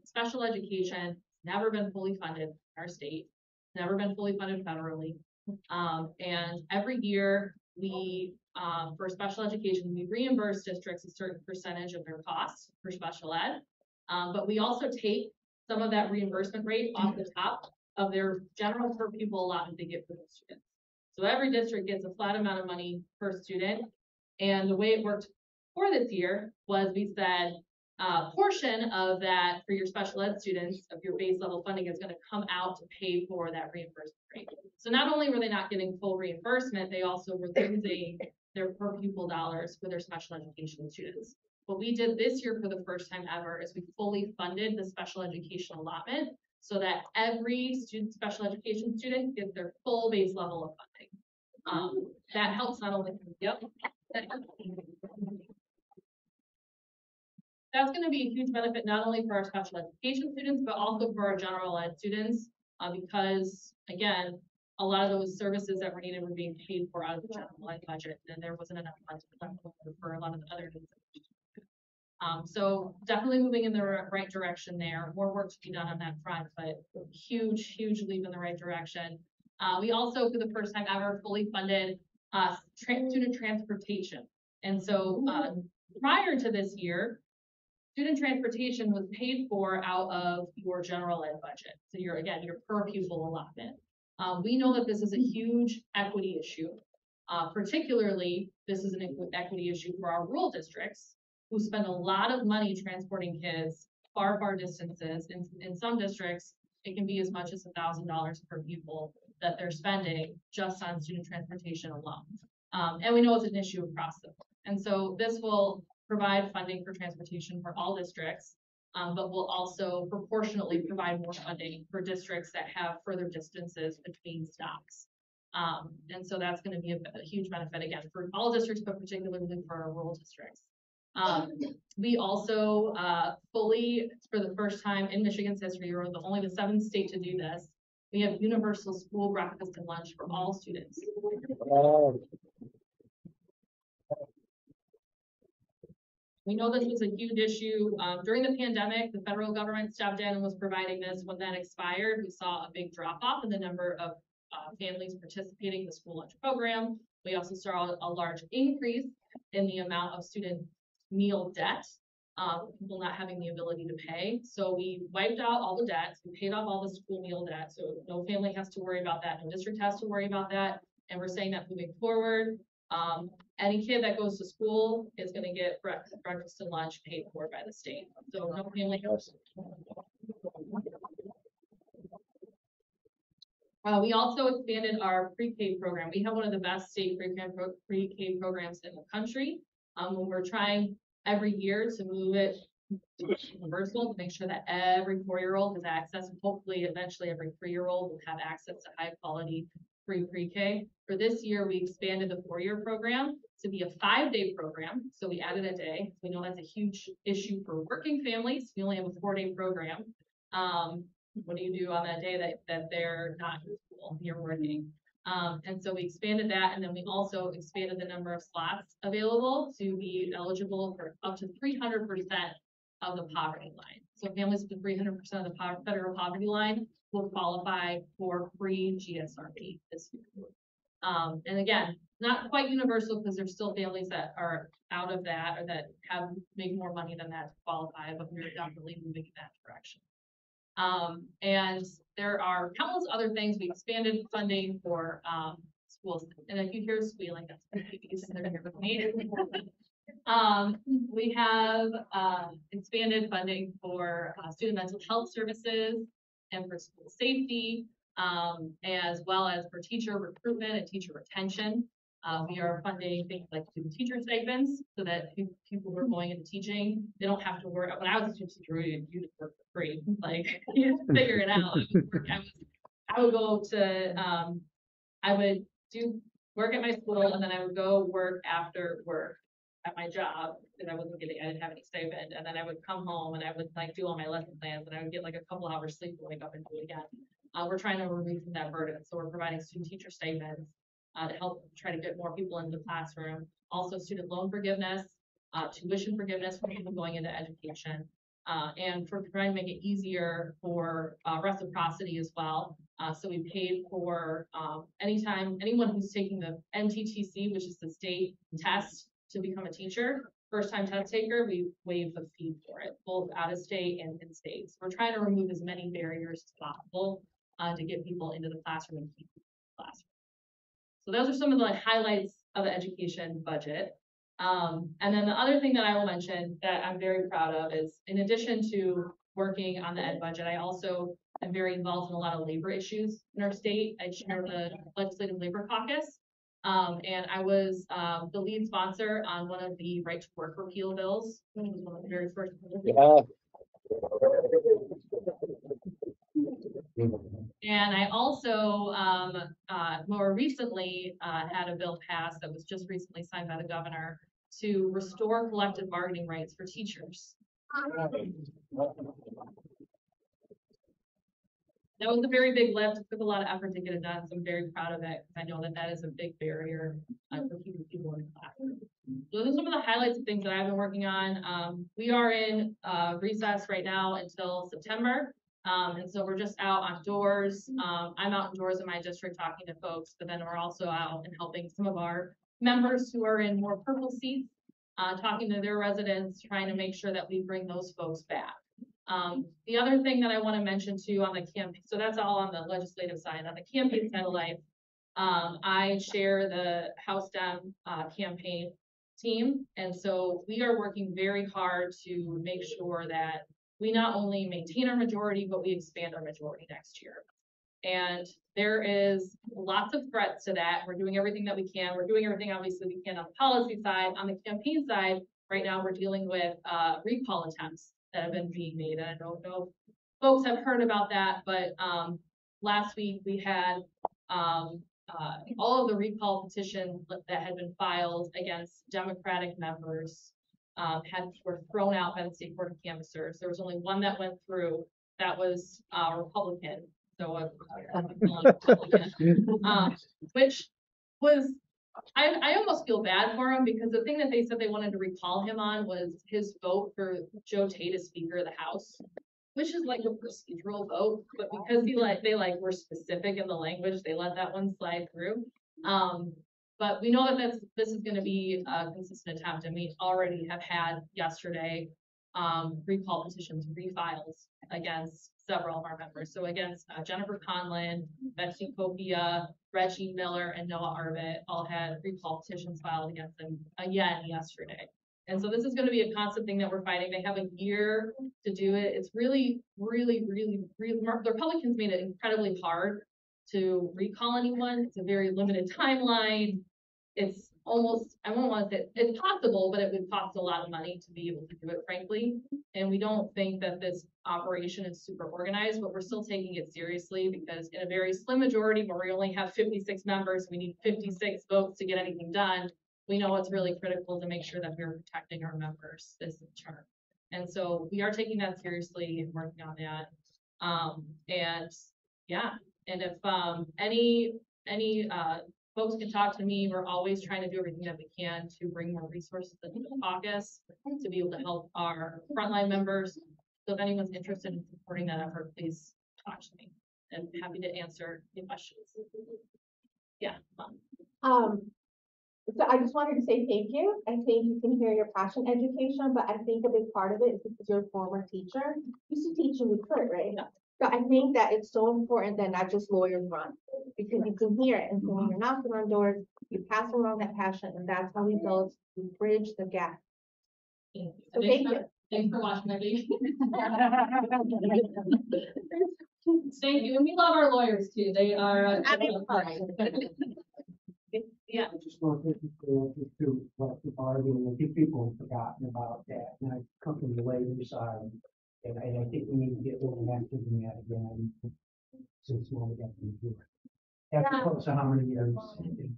Special education has never been fully funded in our state, never been fully funded federally. And every year we, for special education, we reimburse districts a certain percentage of their costs for special ed. But we also take some of that reimbursement rate off the top of their general per pupil allotment they get for those students. So every district gets a flat amount of money per student. And the way it worked for this year was we said a portion of that for your special ed students of your base level funding is going to come out to pay for that reimbursement rate. So not only were they not getting full reimbursement, they also were losing their per pupil dollars for their special education students. What we did this year for the first time ever is we fully funded the special education allotment so that every student, special education student gets their full base level of funding. That helps not only, that's going to be a huge benefit not only for our special education students, but also for our general ed students, because again, a lot of those services that were needed were being paid for out of the general ed budget, and there wasn't enough funds for a lot of the other needs. So definitely moving in the right direction there. More work to be done on that front, but huge, huge leap in the right direction. We also, for the first time ever, fully funded student transportation. And so prior to this year, student transportation was paid for out of your general ed budget. So your per pupil allotment. We know that this is a huge equity issue. Particularly, this is an equity issue for our rural districts, who spend a lot of money transporting kids far, far distances. In some districts, it can be as much as $1,000 per pupil that they're spending just on student transportation alone. And we know it's an issue across the board. And so this will provide funding for transportation for all districts. but we'll also proportionately provide more funding for districts that have further distances between stops. And so that's going to be a huge benefit again for all districts, but particularly for our rural districts. We also fully, for the first time in Michigan's history, we're only the 7th state to do this. We have universal school breakfast and lunch for all students. We know this was a huge issue during the pandemic. The federal government stepped in and was providing this. When that expired, we saw a big drop off in the number of families participating in the school lunch program. We also saw a large increase in the amount of student meal debt, people not having the ability to pay. So we wiped out all the debts. We paid off all the school meal debt. So no family has to worry about that. No district has to worry about that. And we're saying that moving forward, any kid that goes to school is going to get breakfast and lunch paid for by the state. So no family has. We also expanded our pre-K program. We have one of the best state pre-K programs in the country. When we're trying every year to move it to universal to make sure that every 4-year-old has access, and hopefully eventually every 3-year-old will have access to high quality free pre-K. For this year, we expanded the 4-year program to be a 5-day program. So we added a day. We know that's a huge issue for working families. We only have a 4-day program. What do you do on that day that they're not in school, you're working? And so we expanded that, and then we also expanded the number of slots available to be eligible for up to 300% of the poverty line. So families with 300% of the federal poverty line will qualify for free GSRP this year. And again, not quite universal because there's still families that are out of that or that make more money than that to qualify, but we're definitely moving in that direction. And there are countless other things. We expanded funding for schools. And if you hear squealing, that's because they're here with me. We have expanded funding for student mental health services and for school safety, as well as for teacher recruitment and teacher retention. We are funding things like student teacher stipends so that people who are going into teaching, they don't have to work. When I was a student teacher, you just work for free. Like, you have to figure it out. I would go to, I would do work at my school, and then I would go work after work at my job because I didn't have any stipend. And then I would come home and I would like do all my lesson plans, and I would get like a couple hours sleep to wake up and do it again. We're trying to relieve that burden. So we're providing student teacher stipends to help try to get more people into the classroom. Also student loan forgiveness, tuition forgiveness for people going into education, and for trying to make it easier for reciprocity as well. So we paid for anyone who's taking the NTTC, which is the state test to become a teacher, first time test taker, we waive the fee for it, both out of state and in states. We're trying to remove as many barriers as possible to get people into the classroom and keep people in the classroom. So those are some of the highlights of the education budget. And then the other thing that I will mention that I'm very proud of is, in addition to working on the ed budget, I also am very involved in a lot of labor issues in our state. I chair the Legislative Labor Caucus, and I was the lead sponsor on one of the right to work repeal bills, which was one of the very first bills. Yeah. And I also more recently had a bill passed that was just recently signed by the governor to restore collective bargaining rights for teachers. That was a very big lift. It took a lot of effort to get it done, so I'm very proud of it because I know that that is a big barrier for keeping people in the classroom. So those are some of the highlights of things that I've been working on. We are in recess right now until September. And so we're just out on doors. I'm out indoors in my district talking to folks, but then we're also out and helping some of our members who are in more purple seats, talking to their residents, trying to make sure that we bring those folks back. The other thing that I want to mention too on the campaign, so that's all on the legislative side. On the campaign side of life, I share the House Dem campaign team. And so we are working very hard to make sure that we not only maintain our majority, but we expand our majority next year. And there is lots of threats to that. We're doing everything that we can. We're doing everything obviously we can on the policy side. On the campaign side, right now we're dealing with recall attempts that have been being made. I don't know if folks have heard about that, but last week we had all of the recall petitions that had been filed against Democratic members were thrown out by the state court of canvassers. There was only one that went through. That was Republican. So which was, I almost feel bad for him, because the thing that they said they wanted to recall him on was his vote for Joe Tate as Speaker of the House, which is like a procedural vote, but because they were specific in the language, they let that one slide through. But we know that this is going to be a consistent attempt, and we already have had yesterday recall petitions refiled against several of our members. So against Jennifer Conlin, Betsy Copia, Reggie Miller, and Noah Arvit all had recall petitions filed against them again yesterday. And so this is going to be a constant thing that we're fighting. They have a year to do it. It's really, really, really, the Republicans made it incredibly hard to recall anyone. It's a very limited timeline. It's almost, I won't want to say it's possible, but it would cost a lot of money to be able to do it, frankly. And we don't think that this operation is super organized, but we're still taking it seriously, because in a very slim majority where we only have 56 members, we need 56 votes to get anything done. We know it's really critical to make sure that we're protecting our members this term. And so we are taking that seriously and working on that. And yeah, and if any folks can talk to me, we're always trying to do everything that we can to bring more resources into the caucus to be able to help our frontline members. So if anyone's interested in supporting that effort, please talk to me. I'm happy to answer any questions. Yeah. So I just wanted to say thank you. I think you can hear your passion education, but I think a big part of it is because you're a former teacher. You used to teach in Detroit, right? Yeah. So I think that it's so important that not just lawyers run, because you can hear it. And so when you're knocking on doors, you pass along that passion, and that's how we build, we bridge the gap. So thank you. Thanks for watching my video. Thank you. And we love our lawyers too. They are yeah. I just want to what the bargaining, I think people have forgotten about that. And I come from the labor side, and I think we need to get a little active in that again, since we're getting to do it. After close to how many years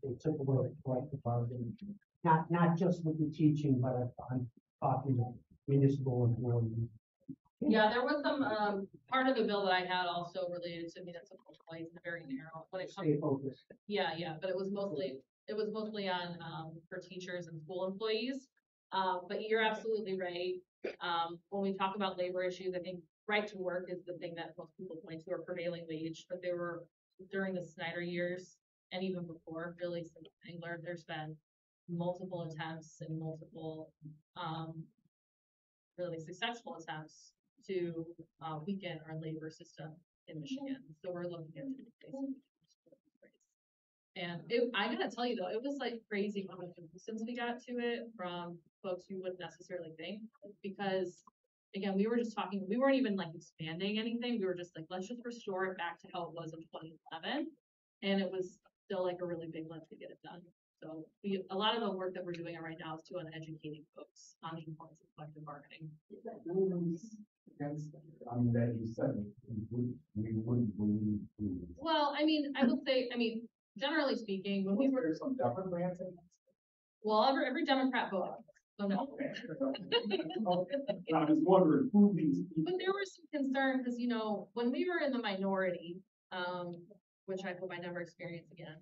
it took away collective bargaining, not just with the teaching, but I'm talking about municipal employees. Yeah, there was some part of the bill that I had also related to municipal employees, very narrow when it comes. Yeah, but it was mostly on for teachers and school employees. But you're absolutely right. When we talk about labor issues, I think right to work is the thing that most people point to, or prevailing wage. But there were, during the Snyder years and even before, really since Engler, there's been multiple attempts and multiple really successful attempts to weaken our labor system in Michigan. So we're looking at different ways. And I gotta tell you though, it was like crazy how much resistance we got to it from folks who wouldn't necessarily think, because again, we were just talking, we weren't even like expanding anything. We were just like, let's just restore it back to how it was in 2011. And it was still like a really big lift to get it done. So a lot of the work that we're doing right now is on educating folks on the importance of collective bargaining. That you said we wouldn't believe. Well, I mean, I will say, generally speaking, when we were some Democrats in well, every Democrat voted. So no. I was wondering who these people. But there was some concern because when we were in the minority, which I hope I never experience again.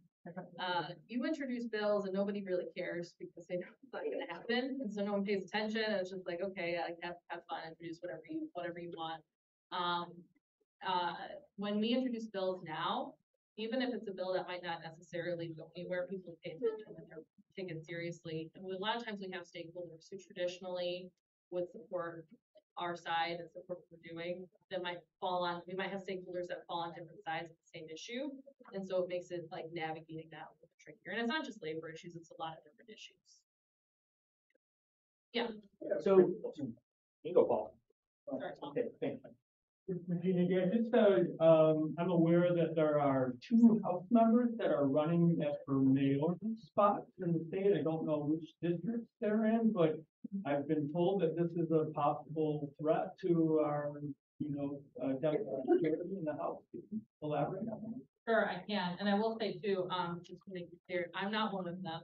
You introduce bills and nobody really cares because they know it's not going to happen, and so no one pays attention. And it's just like, okay, have fun, introduce whatever you want. When we introduce bills now, even if it's a bill that might not necessarily go anywhere, people pay attention and they're taking it seriously. And a lot of times we have stakeholders who traditionally would support our side and support what we're doing that might fall on, we might have stakeholders that fall on different sides of the same issue. And so it makes it like navigating that a little bit trickier. And it's not just labor issues, it's a lot of different issues. Yeah. So you go, Paul. Sorry, Tom. Okay, thank you. Regina, yeah, just, I'm aware that there are 2 House members that are running for mayor spots in the state. I don't know which districts they're in, but I've been told that this is a possible threat to our, Democratic majority in the House. Can you elaborate on that? Sure, I can, and I will say too, just to make it clear, I'm not one of them.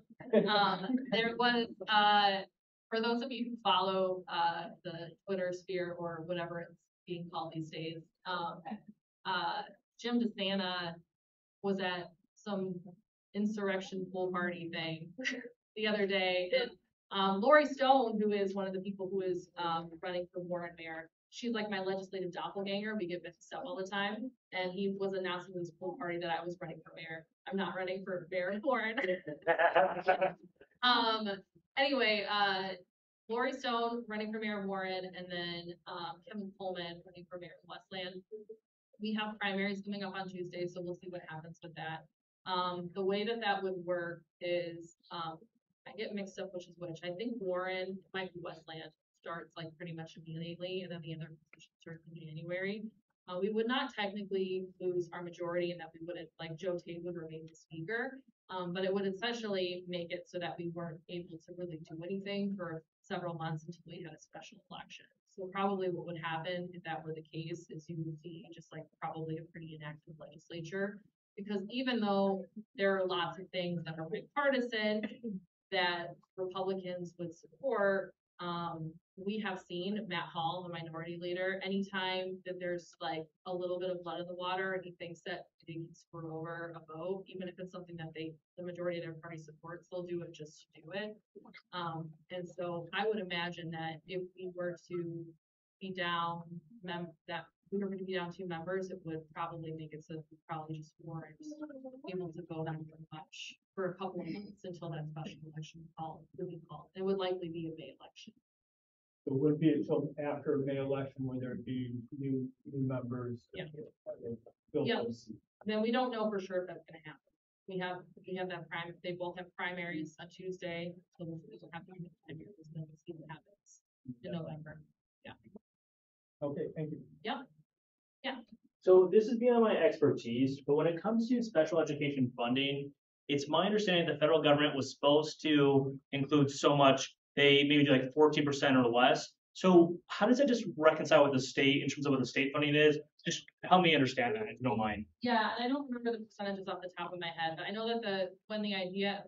There was, for those of you who follow, the Twitter sphere or whatever it's being called these days, Jim DeSanta was at some insurrection pool party thing the other day, and Lori Stone, who is one of the people who is running for Warren mayor, she's like my legislative doppelganger. We get mixed up all the time. And he was announcing this pool party that I was running for mayor. I'm not running for mayor of Warren. Anyway, Lori Stone running for mayor of Warren, and then Kevin Coleman running for mayor of Westland. We have primaries coming up on Tuesday, so we'll see what happens with that. The way that would work is I get mixed up which is which. I think Warren might be Westland. Starts like pretty much immediately, and then the other position starts in January. We would not technically lose our majority, and that we wouldn't, like Joe Tate would remain the speaker, but it would essentially make it so that we weren't able to really do anything for several months until we had a special election. So probably what would happen if that were the case is you would see just like probably a pretty inactive legislature, because even though there are lots of things that are bipartisan that Republicans would support, we have seen Matt Hall, the minority leader, anytime that there's like a little bit of blood in the water and he thinks that they can screw over a vote, even if it's something that the majority of their party supports, they'll do it just to do it. And so I would imagine that if we were to be down, that we were going to be down 2 members, it would probably make it so that we probably just weren't able to vote on very much for a couple of months until that special election would be called. It would likely be a May election. So it wouldn't be until after May election when there'd be new members. Yeah. Then we don't know for sure if that's going to happen. We have that they both have primaries on Tuesday, so we'll have to and then we'll see what happens in November. Yeah. Okay, thank you. Yeah. Yeah. So this is beyond my expertise, but when it comes to special education funding, it's my understanding the federal government was supposed to include so much, they maybe do like 14% or less. So how does that just reconcile with the state in terms of what the state funding is? Just help me understand that, if you don't mind. Yeah, and I don't remember the percentages off the top of my head, but I know that when the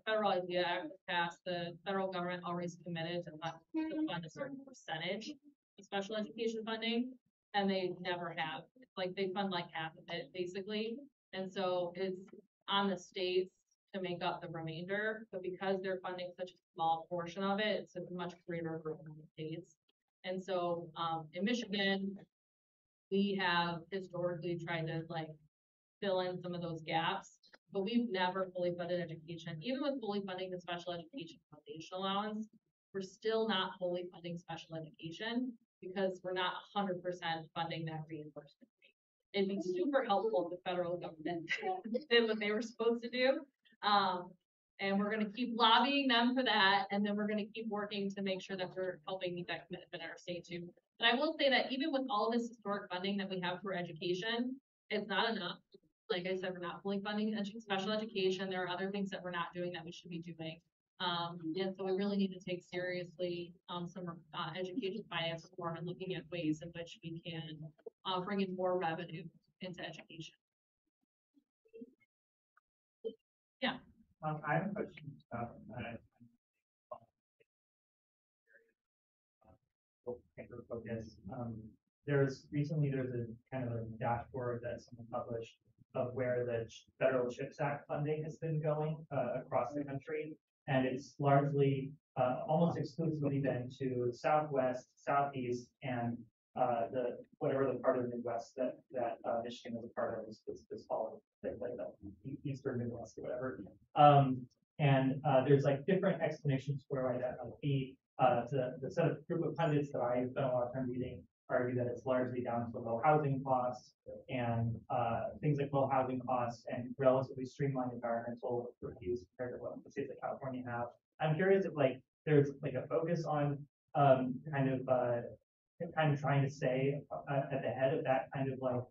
Federal Idea Act was passed, the federal government always committed to fund a certain percentage of special education funding, and they never have. It's like they fund like half of it, basically. And so it's on the states to make up the remainder, but because they're funding such a small portion of it, it's a much greater group of the states. And so in Michigan, we have historically tried to like fill in some of those gaps, but we've never fully funded education. Even with fully funding the special education foundation allowance, we're still not fully funding special education because we're not 100% funding that reimbursement rate. It'd be super helpful if the federal government did what they were supposed to do. And we're going to keep lobbying them for that. And then we're going to keep working to make sure that we're helping meet that commitment in our state too. But I will say that even with all this historic funding that we have for education, it's not enough. Like I said, we're not fully funding special education. There are other things that we're not doing that we should be doing. And so we really need to take seriously some education finance reform and looking at ways in which we can bring in more revenue into education. Yeah. I have a question about focus. There's a kind of a dashboard that someone published of where the Federal CHIPS Act funding has been going across the country, and it's largely almost exclusively been to Southwest, Southeast, and whatever the part of the Midwest that Michigan is a part of is following, like the Eastern Midwest or whatever. And there's like different explanations for why that might be. The set of group of pundits that I spent a lot of time reading argue that it's largely down to low housing costs and things like low housing costs and relatively streamlined environmental reviews compared to what the states like California have. I'm curious if like there's like a focus on kind of kind of trying to stay at the head of that kind of like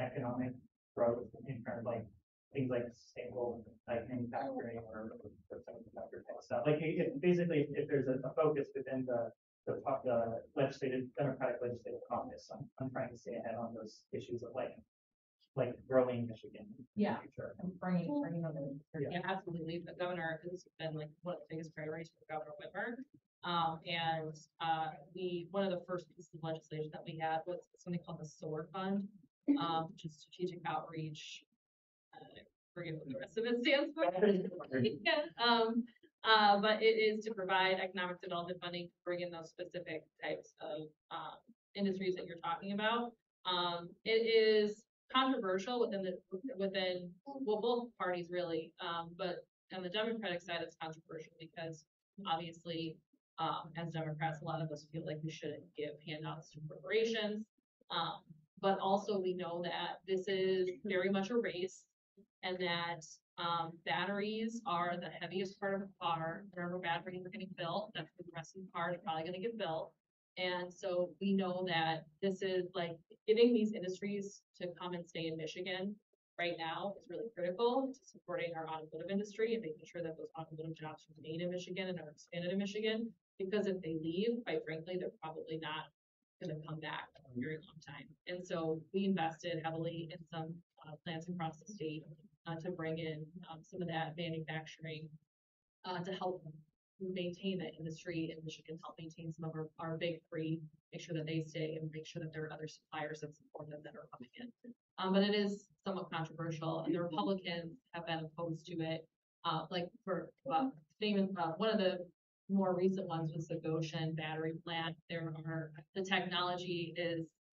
economic growth in terms of like things like sustainable like manufacturing or semiconductor type stuff. Like basically, if there's a focus within the legislative Democratic legislative caucus, I'm trying to stay ahead on those issues of like growing Michigan. Yeah. And bringing other. Yeah, absolutely. The governor has been like one of the biggest priorities for Governor Whitmer. One of the first pieces of legislation that we had was something called the SOAR Fund, which is Strategic Outreach. I forget what the rest of it stands for. But it is to provide economic development funding to bring in those specific types of industries that you're talking about. It is controversial within both parties really, but on the Democratic side it's controversial because obviously as Democrats a lot of us feel like we shouldn't give handouts to corporations, but also we know that this is very much a race and that batteries are the heaviest part of a car. Wherever batteries are getting built, that's the rest of the car is probably going to get built. And so we know that this is like getting these industries to come and stay in Michigan right now is really critical to supporting our automotive industry and making sure that those automotive jobs remain in Michigan and are expanded in Michigan. Because if they leave, quite frankly, they're probably not going to come back for a very long time. And so we invested heavily in some plants across the state to bring in some of that manufacturing to help maintain that industry in Michigan, help maintain some of our big three, make sure that they stay and make sure that there are other suppliers that support them that are coming in. But it is somewhat controversial and the Republicans have been opposed to it. One of the more recent ones was the Goshen battery plant. The technology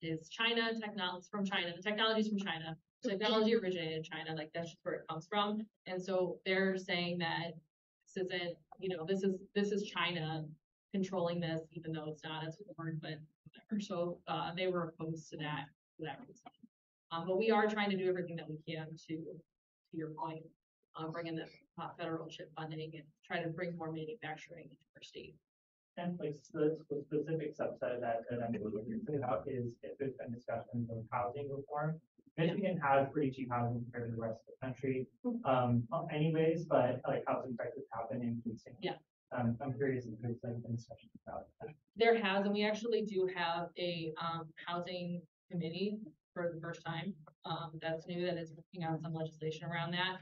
is China, it's from China. The technology is from China. Technology originated in China, like that's just where it comes from. And so they're saying that this isn't, this is China controlling this, even though it's not as foreign, but whatever. So they were opposed to that for that reason. But we are trying to do everything that we can to your point, bring in the federal chip funding and try to bring more manufacturing into our state. And like the specific subset of that I'm thinking about is if there's been discussions of housing reform. Michigan has pretty cheap housing compared to the rest of the country, anyways, but like housing prices have been increasing. Yeah. I'm curious if there's been discussions about that. There has, and we actually do have a housing committee for the first time. That's new, that is working on some legislation around that.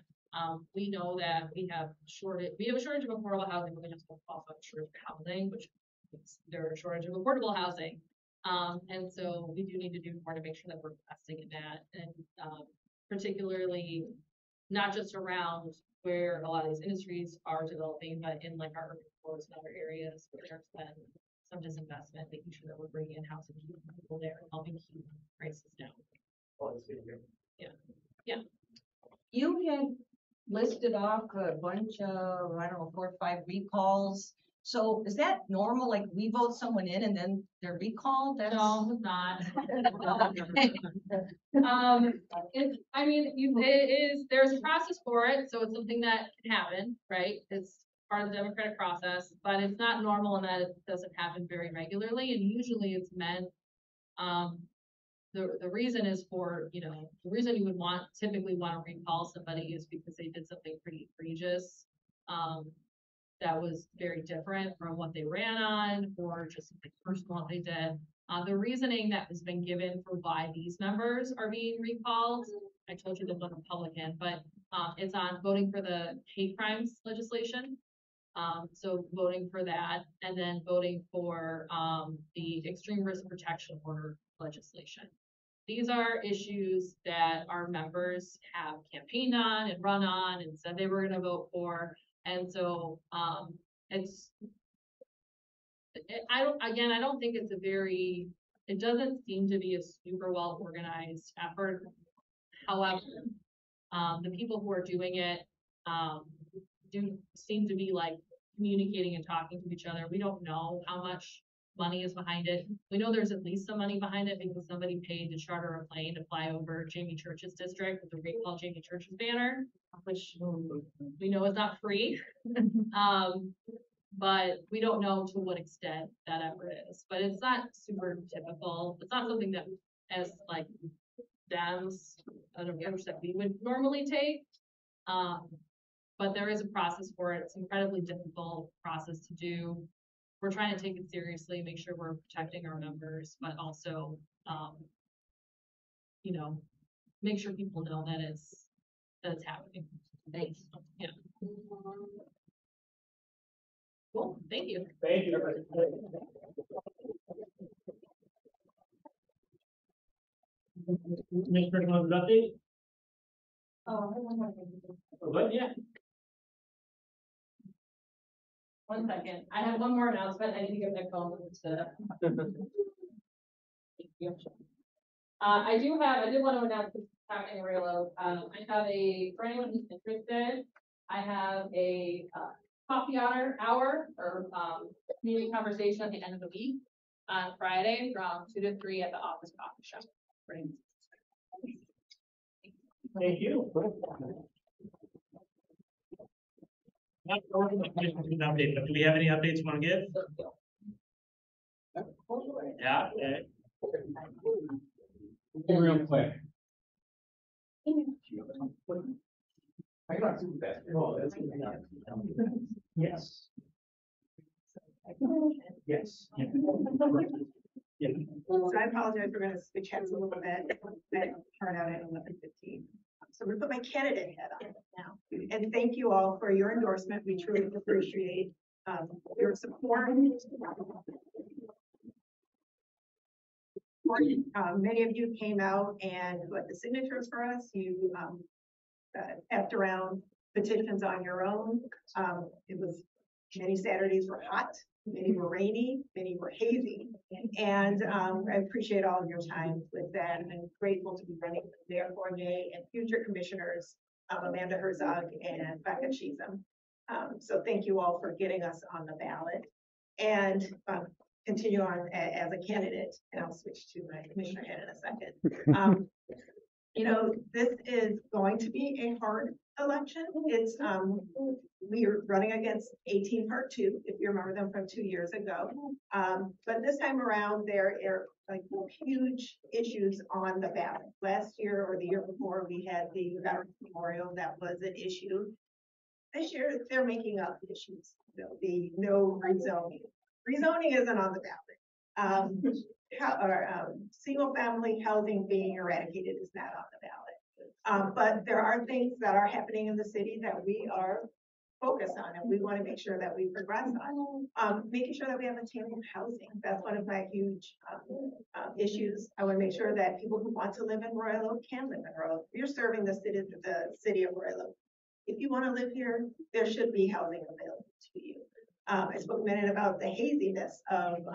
We know that we have a shortage of affordable housing, but we just also have a shortage of housing, which means there are a shortage of affordable housing. And so we do need to do more to make sure that we're investing in that, and particularly not just around where a lot of these industries are developing, but in like our urban cores and other areas where there's been some disinvestment, making sure that we're bringing in housing people there and helping keep prices down. Well, it's good. Yeah. You had listed off a bunch of, 4 or 5 recalls. So is that normal? Like we vote someone in and then they're recalled? No, it's not. There's a process for it, so it's something that can happen, right? It's part of the democratic process, but it's not normal in that it doesn't happen very regularly, and usually it's meant, the reason is for, the reason you would typically want to recall somebody is because they did something pretty egregious, that was very different from what they ran on, or just something personal they did. The reasoning that has been given for why these members are being recalled, I told you this was Republican, but it's on voting for the hate crimes legislation. So voting for that, and then voting for the extreme risk protection order legislation. These are issues that our members have campaigned on and run on and said they were going to vote for. And so I don't think it's it doesn't seem to be a super well organized effort. However, the people who are doing it do seem to be like communicating and talking to each other. We don't know how much money is behind it. We know there's at least some money behind it because somebody paid to charter a plane to fly over Jamie Church's district with the recall Jamie Church's banner, which we know is not free. but we don't know to what extent that ever is. But it's not super typical. It's not something that as like Dems, an approach that we would normally take. But there is a process for it. It's an incredibly difficult process to do. We're trying to take it seriously, make sure we're protecting our members, but also, you know, make sure people know that it's happening. Thanks. Yeah. Cool. Thank you. Thank you. Mr. update? But yeah. One second. I have one more announcement. I need to give Nicole to. I did want to announce this happening in Raylo. For anyone who's interested, I have a coffee hour or community conversation at the end of the week on Friday from 2 to 3 at the office coffee shop. Thank you. Not sure if the commission can update, but do we have any updates you want to give? Yeah. Okay. Real quick. I got to that. Oh, that's Yes. Yes. Yeah. So I apologize, we're gonna switch heads a little bit. I turn out at 11:15. So I'm gonna put my candidate hat on now. And thank you all for your endorsement. We truly appreciate your support. Many of you came out and put the signatures for us. You effed around petitions on your own. Many Saturdays were hot, many were rainy, many were hazy. And I appreciate all of your time with that, and I'm grateful to be running with Mayor Fournier and future commissioners, Amanda Herzog and Becca Cheatham. So thank you all for getting us on the ballot, and continue on as a candidate, and I'll switch to my commissioner head in a second. You know, this is going to be a hard election. It's we are running against 18 Part 2, if you remember them from 2 years ago. But this time around, there are like huge issues on the ballot. Last year or the year before, we had the Veterans Memorial that was an issue. This year, they're making up issues. The no rezoning. Rezoning isn't on the ballot. Single family housing being eradicated is not on the ballot. But there are things that are happening in the city that we are focused on, and we want to make sure that we progress on. Making sure that we have attainable housing. That's one of my huge issues. I want to make sure that people who want to live in Royal Oak can live in Royal Oak. You're serving the city of Royal Oak. If you want to live here, there should be housing available to you. I spoke a minute about the haziness of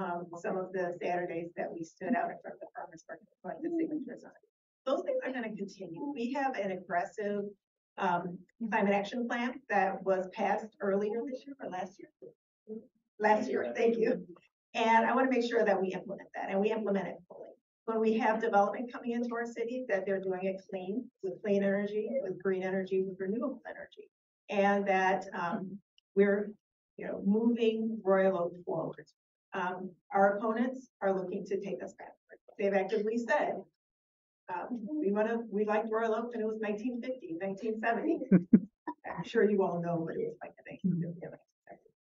some of the Saturdays that we stood out in front of the farmers market to collect the signatures on. Those things are going to continue. We have an aggressive climate action plan that was passed earlier this year or last year. Last year, thank you. And I want to make sure that we implement that, and we implement it fully. When we have development coming into our city, that they're doing it clean, with clean energy, with green energy, with renewable energy, and that we're moving Royal Oak forward. Our opponents are looking to take us backwards. They've actively said, we liked Royal Oak when it was 1950, 1970. I'm sure you all know what it was like in 1950.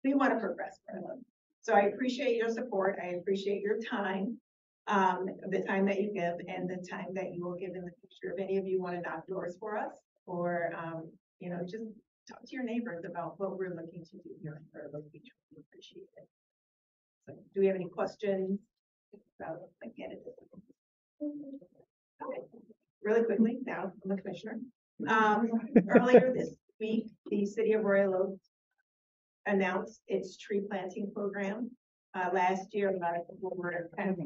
We want to progress Royal Oak. So I appreciate your support. I appreciate your time, the time that you give, and the time that you will give in the future. If any of you want to knock doors for us, or just talk to your neighbors about what we're looking to do here in Royal Oak. We truly appreciate it. So, do we have any questions about my candidate? Okay. Really quickly, now I'm the commissioner. Earlier this week, the city of Royal Oak announced its tree planting program. Last year, a lot of people were kind of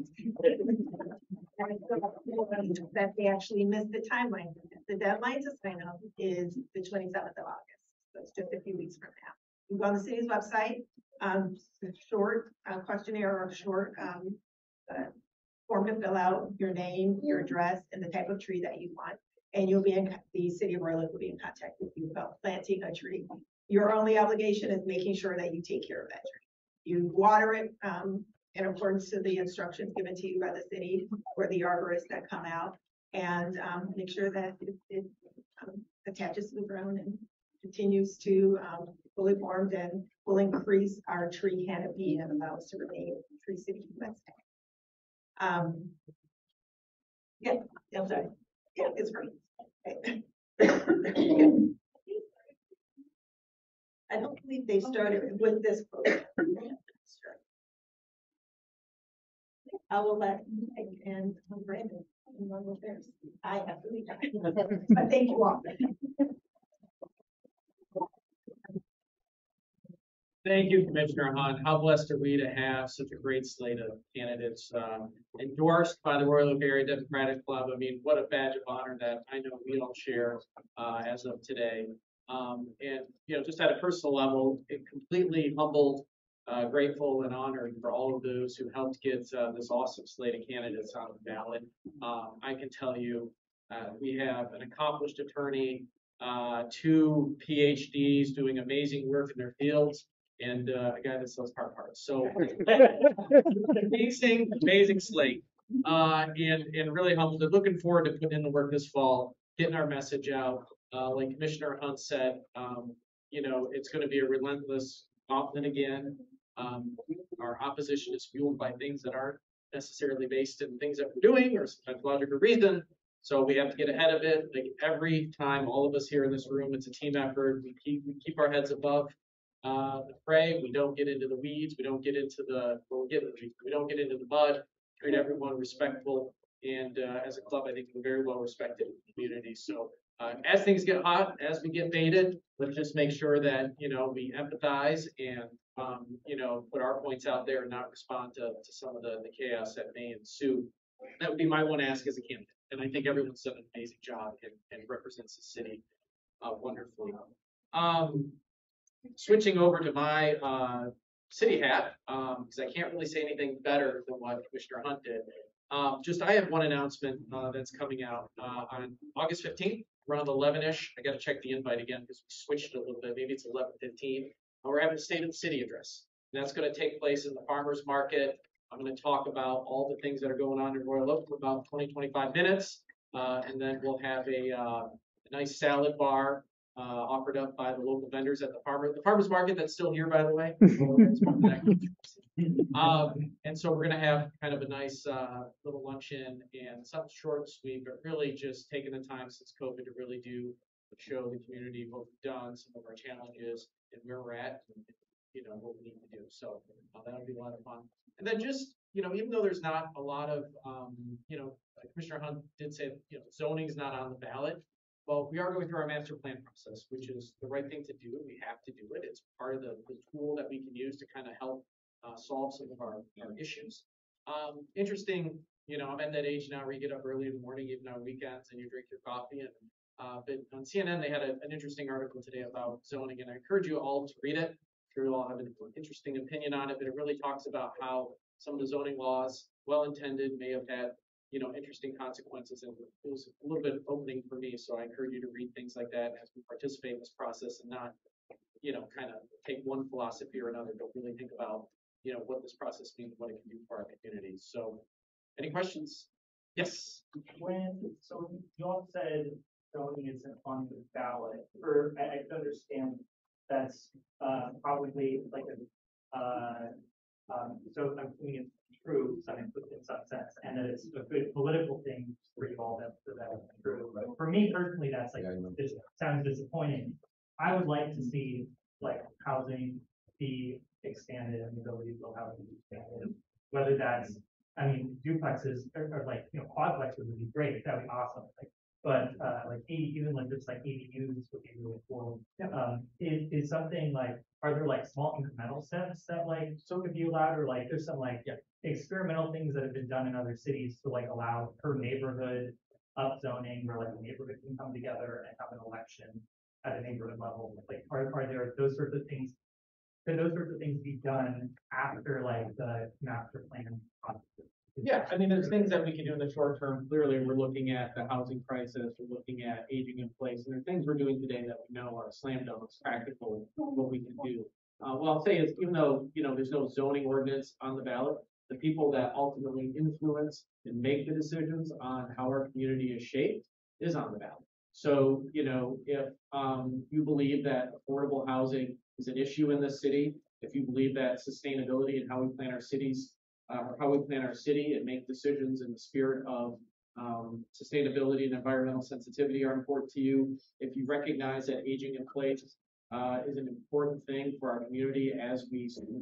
that they actually missed the timeline. The deadline to sign up is the 27th of August. So it's just a few weeks from now. You go on the city's website, a short questionnaire or short form to fill out, your name, your address, and the type of tree that you want. And you'll be the city of Royal Oak will be in contact with you about planting a tree. Your only obligation is making sure that you take care of that tree. You water it, in accordance to the instructions given to you by the city or the arborists that come out, and make sure that it attaches to the ground and continues to fully formed, and will increase our tree canopy and allow us to remain Tree City West. Yeah, I'm sorry. Yeah, it's great. I don't believe they started with this program. I will let Mike and Brandon run with theirs. I have to leave. But thank you all. Thank you, Commissioner Hunt. How blessed are we to have such a great slate of candidates endorsed by the Royal Oak Area Democratic Club. I mean, what a badge of honor that I know we all share as of today. And, you know, just at a personal level, it completely humbled, grateful, and honored for all of those who helped get this awesome slate of candidates on the ballot. I can tell you, we have an accomplished attorney, 2 PhDs doing amazing work in their fields, and a guy that sells car parts. So amazing slate. And really humbled and looking forward to putting in the work this fall, getting our message out. Like Commissioner Hunt said, you know, it's going to be a relentless often again. Our opposition is fueled by things that aren't necessarily based in things that we're doing or sometimes logic or reason. So we have to get ahead of it. Like every time, all of us here in this room, it's a team effort. We keep our heads above the fray. We don't get into the weeds. We don't get into the we don't get into the mud. Treat everyone respectful. And as a club, I think we're very well respected in the community. So as things get hot, as we get baited, let's just make sure that, you know, we empathize and, you know, put our points out there and not respond to some of the chaos that may ensue. That would be my one ask as a candidate. And I think everyone's done an amazing job and represents the city wonderfully. Switching over to my city hat, because I can't really say anything better than what Commissioner Hunt did. I have one announcement that's coming out on August 15th, around 11-ish. I got to check the invite again because we switched it a little bit. Maybe it's 11:15. We're having a State of the City address. And that's going to take place in the farmers market. I'm going to talk about all the things that are going on in Royal Oak for about 20-25 minutes. And then we'll have a nice salad bar offered up by the local vendors at the farmers market that's still here, by the way. And so we're going to have kind of a nice little luncheon and something short and sweet, but really just taking the time since COVID to really do show the community what we've done, some of our challenges, and where we're at, and, you know, what we need to do. So that'll be a lot of fun. And then just, you know, even though there's not a lot of, you know, Commissioner Hunt did say, you know, zoning's not on the ballot. Well, we are going through our master plan process, which is the right thing to do. We have to do it. It's part of the tool that we can use to kind of help solve some of our issues. Interesting, you know, I'm at that age now where you get up early in the morning, even on weekends, and you drink your coffee. And but on CNN, they had an interesting article today about zoning, and I encourage you all to read it. I'm sure you all have an interesting opinion on it, but it really talks about how some of the zoning laws, well-intended, may have had, you know, interesting consequences, and it was a little bit opening for me. So I encourage you to read things like that as we participate in this process, and not, you know, kind of take one philosophy or another, but really think about, you know, what this process means, what it can do for our communities. So, any questions? Yes. So you all said zoning isn't on the ballot, or I can understand that's probably like so I'm thinking it's true in some sense, and that it's a good political thing for you all that it's true. But for me personally, that's like, this sounds disappointing. I would like to see like housing be expanded and the ability to build housing be expanded. Whether that's, I mean, duplexes or like, you know, quadplexes would be great. That'd be awesome. Like, but like even like just like ADUs would be really cool. Is something like, are there like small incremental steps that like so could be allowed, or like there's some like experimental things that have been done in other cities to like allow per neighborhood upzoning, where like the neighborhood can come together and have an election at a neighborhood level? Like are there those sorts of things? Could those sorts of things be done after like the master plan process? Yeah, I mean, there's things that we can do in the short term. Clearly, we're looking at the housing crisis, we're looking at aging in place, and there are things we're doing today that we know are slam dunks, practical, what we can do. What I'll say is, even though, there's no zoning ordinance on the ballot, the people that ultimately influence and make the decisions on how our community is shaped is on the ballot. So, if you believe that affordable housing is an issue in this city, if you believe that sustainability and how we plan our cities, how we plan our city and make decisions in the spirit of sustainability and environmental sensitivity are important to you, if you recognize that aging in place is an important thing for our community as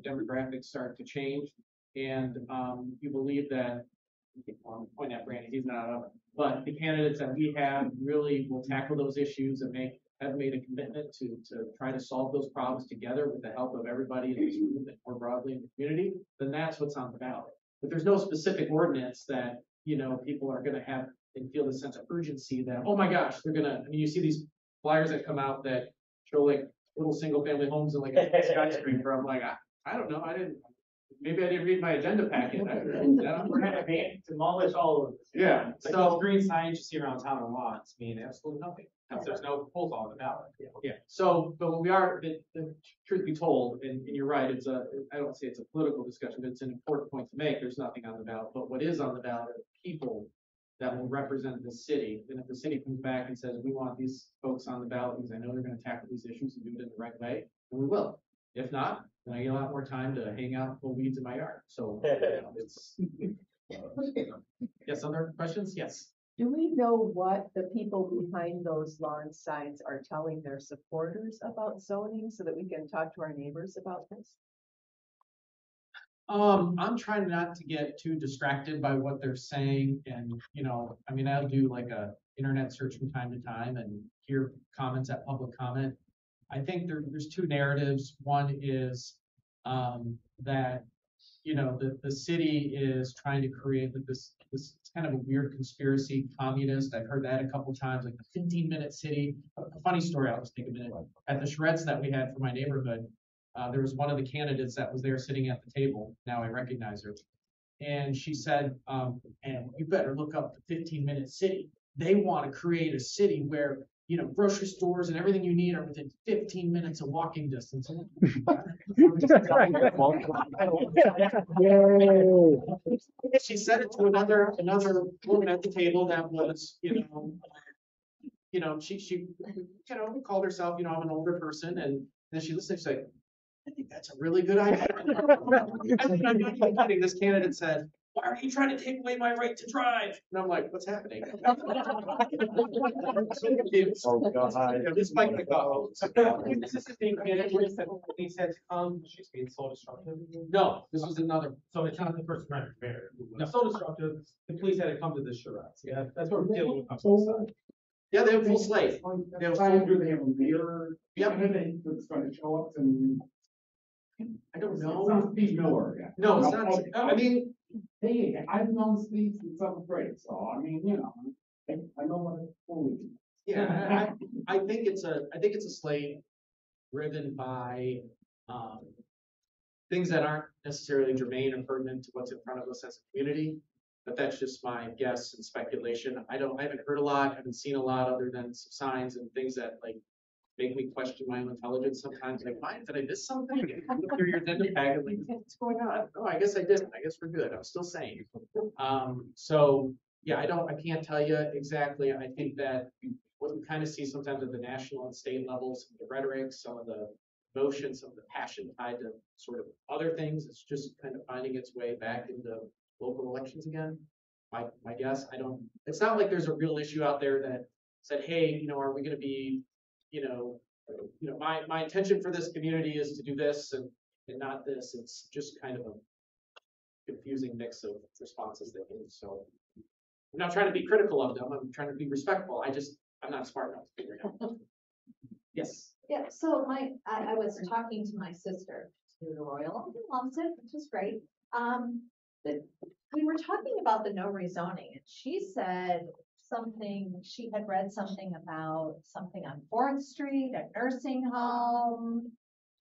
demographics start to change, and you believe that, point at Brandy, he's not up, but the candidates that we have really will tackle those issues and have made a commitment to try to solve those problems together with the help of everybody in this movement more broadly in the community, then that's what's on the ballot. But there's no specific ordinance that, people are gonna have and feel the sense of urgency that, oh my gosh, you see these flyers that come out that show like little single family homes and like a skyscraper. I'm like, I don't know, maybe I didn't read my agenda packet. We're gonna demolish all of this. Yeah, Like those green signs you see around town and lots mean absolutely nothing, because there's no proposal on the ballot. Yeah. So, but when we are, the truth be told, and you're right, I don't say it's a political discussion, but it's an important point to make. There's nothing on the ballot, but what is on the ballot are people that will represent the city. And if the city comes back and says, we want these folks on the ballot because I know they're going to tackle these issues and do it in the right way, then we will. If not, then I get a lot more time to hang out and pull weeds in my yard. So it's. Yes, other questions? Yes. Do we know what the people behind those lawn signs are telling their supporters about zoning so that we can talk to our neighbors about this? I'm trying not to get too distracted by what they're saying, and I'll do like a internet search from time to time and hear comments at public comment. I think there's two narratives. One is that the city is trying to create like this kind of a weird conspiracy communist. I've heard that a couple times, like the 15-minute city. A funny story, I'll just take a minute. At the charrettes that we had for my neighborhood, there was one of the candidates that was there sitting at the table. Now I recognize her. And she said, and you better look up the 15-minute city. They want to create a city where grocery stores and everything you need are within 15 minutes of walking distance. She said it to another woman at the table that was, she called herself, I'm an older person, and then she listened. She's like, I think that's a really good idea. I'm not even kidding. This candidate said, why are you trying to take away my right to drive? And I'm like, what's happening? Oh, God. This might be Is this the same candidate that he said to come? She's being so destructive. No, this was another. So it's not the first time mayor. No. So destructive. The police had to come to the charrettes. Yeah, that's what we're dealing with. Yeah, they have full slate. They have full. Do they have a leader? Yep. That's going to show up and. I don't It's know. not Steve Miller yet. No, it's not. I mean, hey, I've known Steve since seventh grade, so I mean, I know what it's fully. yeah, I think it's a slate driven by things that aren't necessarily germane or pertinent to what's in front of us as a community. But that's just my guess and speculation. I haven't heard a lot, I haven't seen a lot other than some signs and things that like make me question my own intelligence sometimes. Like, why did I miss something? Look through your agenda packet, like, what's going on? Oh, I guess I didn't. I guess we're good. I'm still sane. So yeah, I can't tell you exactly. I think that what we kind of see sometimes at the national and state levels, the rhetoric, some of the emotion, some of the passion tied to sort of other things, it's just kind of finding its way back into local elections again. My guess, it's not like there's a real issue out there that said, hey, are we going to be, my intention for this community is to do this and not this. It's just kind of a confusing mix of responses they give. So I'm not trying to be critical of them. I'm trying to be respectful. I'm not smart enough to figure it out. Yes. Yeah, so I was talking to my sister, who's a Royal, who loves it, which is great. We were talking about the no rezoning, and she said she had read something about something on 4th Street, a nursing home.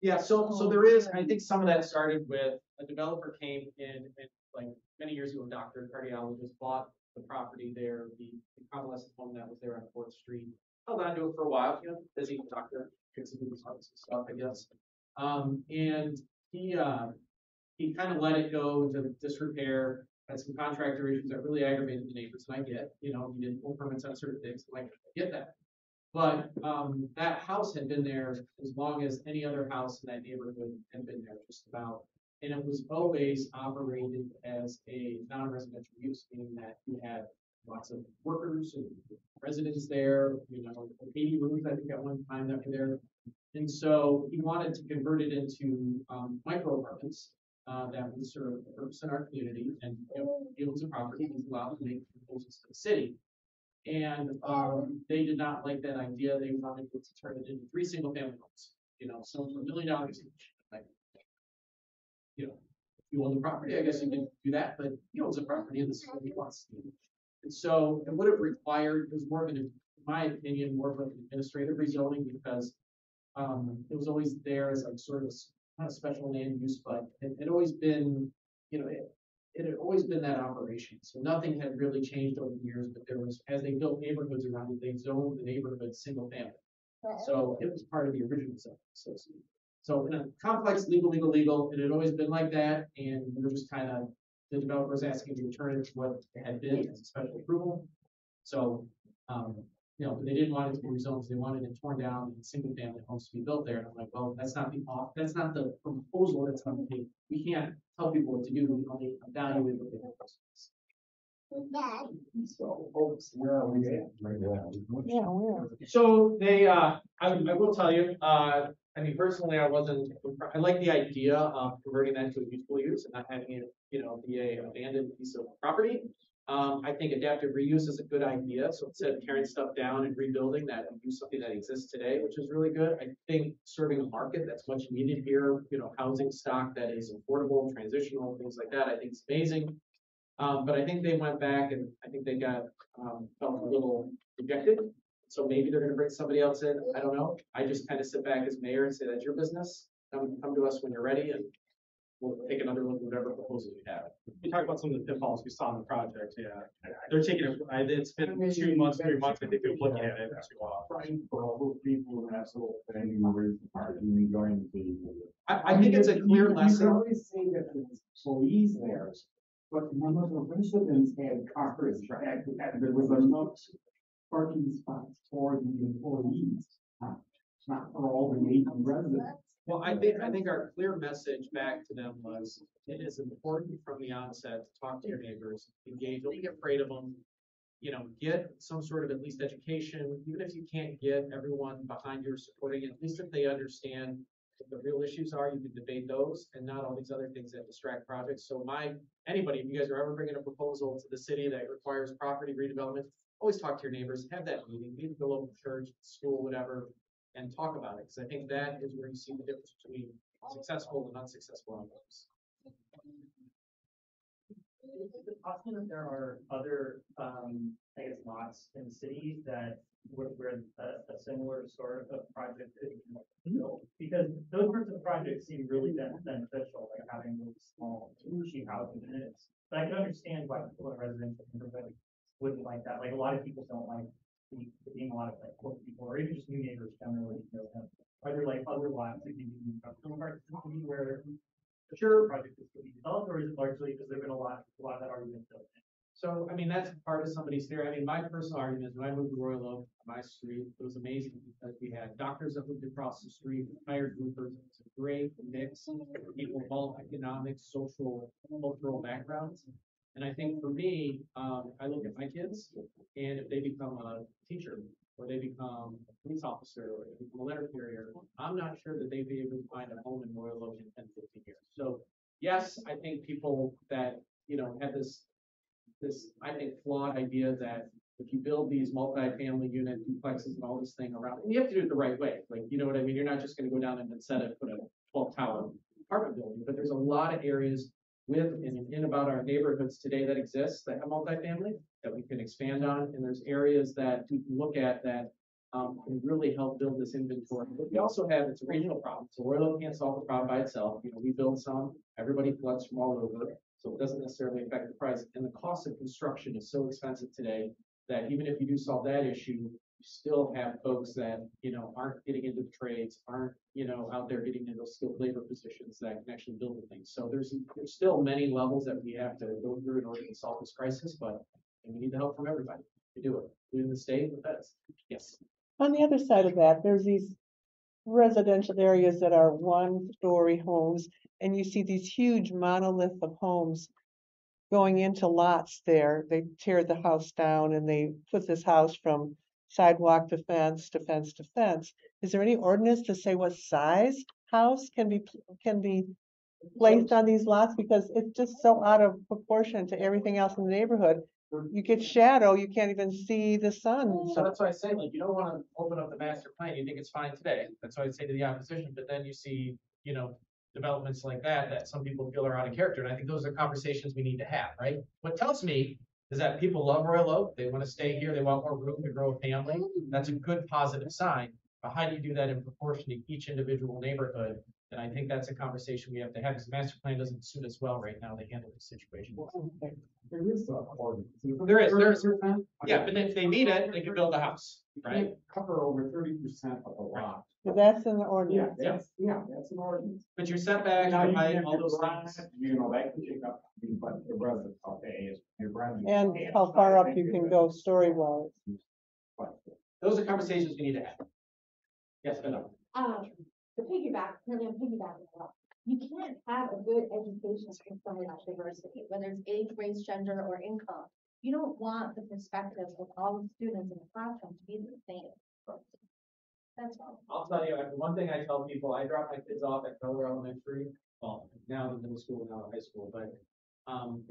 Yeah, so there is, I think some of that started with a developer came in and like many years ago, a doctor, cardiologist bought the property there, the convalescent home that was there on 4th Street. Held on to it for a while, you know, busy doctor, fixing people's hearts and stuff, I guess. And he kind of let it go into disrepair, had some contractor issues that really aggravated the neighbors, and I get, you know, he didn't pull permits on certain things, like, I get that. But that house had been there as long as any other house in that neighborhood had been there, just about. And it was always operated as a non-residential use, meaning that you had lots of workers and residents there, you know, 80 rooms, I think, at one time that were there. And so he wanted to convert it into micro apartments that would serve a purpose in our community, and he owns a property, he's allowed to make proposals to the city. And they did not like that idea. They wanted to turn it into 3 single-family homes, you know, some for $1 million each. Like, you know, if you own the property, I guess you can do that, but he owns a property and this is what he wants to do. And so it would have required, it was more of an, in my opinion, more of an administrative rezoning, because it was always there as like sort of not a special land use, but it had always been, you know, it had always been that operation. So nothing had really changed over the years, but there was, as they built neighborhoods around it, they zoned the neighborhood single family. So it was part of the original zone association. So in a complex legal, it had always been like that, and we were just kind of, the developer was asking to return it to what it had been as a special approval. So, you know, but they didn't want it to be rezoned, they wanted it torn down and single family homes to be built there. And I'm like, well, that's not the proposal that's on the table. We can't tell people what to do, we only evaluate what they propose. So, folks, where are we at right now? So they, I will tell you, I mean, personally, I like the idea of converting that to a useful use and not having it, you know, be a abandoned piece of property. I think adaptive reuse is a good idea. So instead of tearing stuff down and rebuilding that, we use something that exists today, which is really good. I think serving a market that's much needed here, you know, housing stock that is affordable, transitional, things like that, I think is amazing. But I think they went back and I think they got felt a little rejected. So maybe they're going to bring somebody else in. I don't know. I just kind of sit back as mayor and say, that's your business. Come to us when you're ready, and we'll take another look at whatever proposal we have. You talk about some of the pitfalls we saw in the project. Yeah, they're taking it. It's been 2 months, 3 months. I think they're looking at it too often. For all those people in that little thing, where's the parking going to be? I think it's a clear lesson. You always say that there's employees there, but none of the residents had cars, right? There was enough parking spots for the employees, not for all the 80 residents. Well, I think our clear message back to them was, it is important from the onset to talk to your neighbors, engage, don't get afraid of them, you know, get some sort of at least education, even if you can't get everyone behind you supporting it, at least if they understand what the real issues are, you can debate those and not all these other things that distract projects. So anybody, if you guys are ever bringing a proposal to the city that requires property redevelopment, always talk to your neighbors, have that meeting, meet at the local church, school, whatever, and talk about it, because I think that is where you see the difference between successful and unsuccessful outcomes. Is it possible that there are other, I guess, lots in the city that where a similar sort of project is built? Because those sorts of projects seem really beneficial, like having really small, cheap housing units. But I can understand why people in residential neighborhood wouldn't like that. Like a lot of people don't like being a lot of like poor people, or even just new neighbors generally. You know, are there like other lots that you can where the sure project is to be developed, or is it largely because there've been a lot that already been built in? So, I mean, that's part of somebody's theory. I mean, my personal argument is when I moved to Royal Oak, my street, it was amazing because we had doctors that lived across the street, hired roofers. It was a great mix of people of all economic, social, cultural backgrounds. And I think for me, I look at my kids, and if they become a teacher, or they become a police officer, or they become a letter carrier, I'm not sure that they'd be able to find a home in Royal Oak in 10, 15 years. So yes, I think people that, you know, have this, I think, flawed idea that if you build these multi-family unit duplexes and all this thing around, and you have to do it the right way. Like, you know what I mean? You're not just going to go down and put a 12-tower apartment building, but there's a lot of areas with and in about our neighborhoods today that exist that have multifamily that we can expand on, and there's areas that we can look at that can really help build this inventory. But we also have, it's a regional problem, so Royal Oak can't solve the problem by itself. You know, we build some, everybody floods from all over. So it doesn't necessarily affect the price. And the cost of construction is so expensive today that even if you do solve that issue, you still have folks that, aren't getting into the trades, aren't, out there getting into those skilled labor positions that can actually build the things. So there's still many levels that we have to go through in order to solve this crisis, but we need the help from everybody to do it. Within the state, the feds. Yes. On the other side of that, there's these residential areas that are one-story homes, and you see these huge monolith of homes going into lots there. They tear the house down and they put this house from sidewalk to fence to fence to fence. Is there any ordinance to say what size house can be placed on these lots? Because it's just so out of proportion to everything else in the neighborhood. You get shadow, you can't even see the sun. So that's why I say, you don't want to open up the master plan. You think it's fine today. That's why I'd say to the opposition. But then you see, developments like that some people feel are out of character. And I think those are conversations we need to have, right? What tells me is that people love Royal Oak. They want to stay here. They want more room to grow a family. That's a good positive sign. But how do you do that in proportion to each individual neighborhood? And I think that's a conversation we have to have, because the master plan doesn't suit us well right now to handle the situation. There is a ordinance. There is. Yeah, but if they meet it, they can build a house, right? Cover over 30% of the lot. So that's in the ordinance. That's an ordinance. But your setbacks, Now, your you height, have all your those garage, things. that can take up, but the residence, is your garage. And how far up you can go story-wise. Those are conversations we need to have. Yes, Vanessa. The piggyback, really I'm piggybacking a lot. You can't have a good education from someone without diversity, whether it's age, race, gender, or income. You don't want the perspective of all the students in the classroom to be the same. That's all. I'll tell you, one thing I tell people, I drop my kids off at Keller Elementary, well, now in middle school, now in high school, but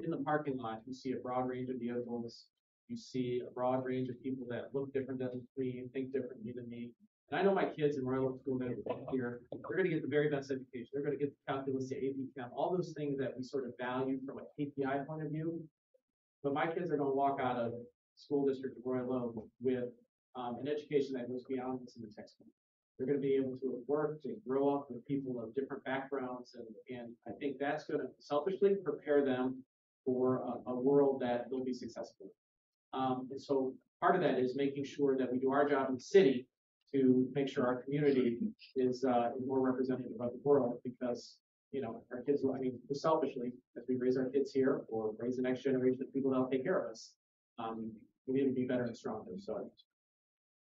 in the parking lot, you see a broad range of vehicles. You see a broad range of people that look different than me, think differently than me. And I know my kids in Royal Oak School that are here, they're going to get the very best education. They're going to get the calculus, the AP Chem, all those things that we sort of value from a KPI point of view. But my kids are going to walk out of school district of Royal Oak with an education that goes beyond what's in the textbook. They're going to be able to work, to grow up with people of different backgrounds. And I think that's going to selfishly prepare them for a world that they'll be successful in. And so part of that is making sure that we do our job in the city to make sure our community is more representative of the world, because our kids will, selfishly, as we raise our kids here or raise the next generation of people that'll take care of us, we need to be better and stronger. So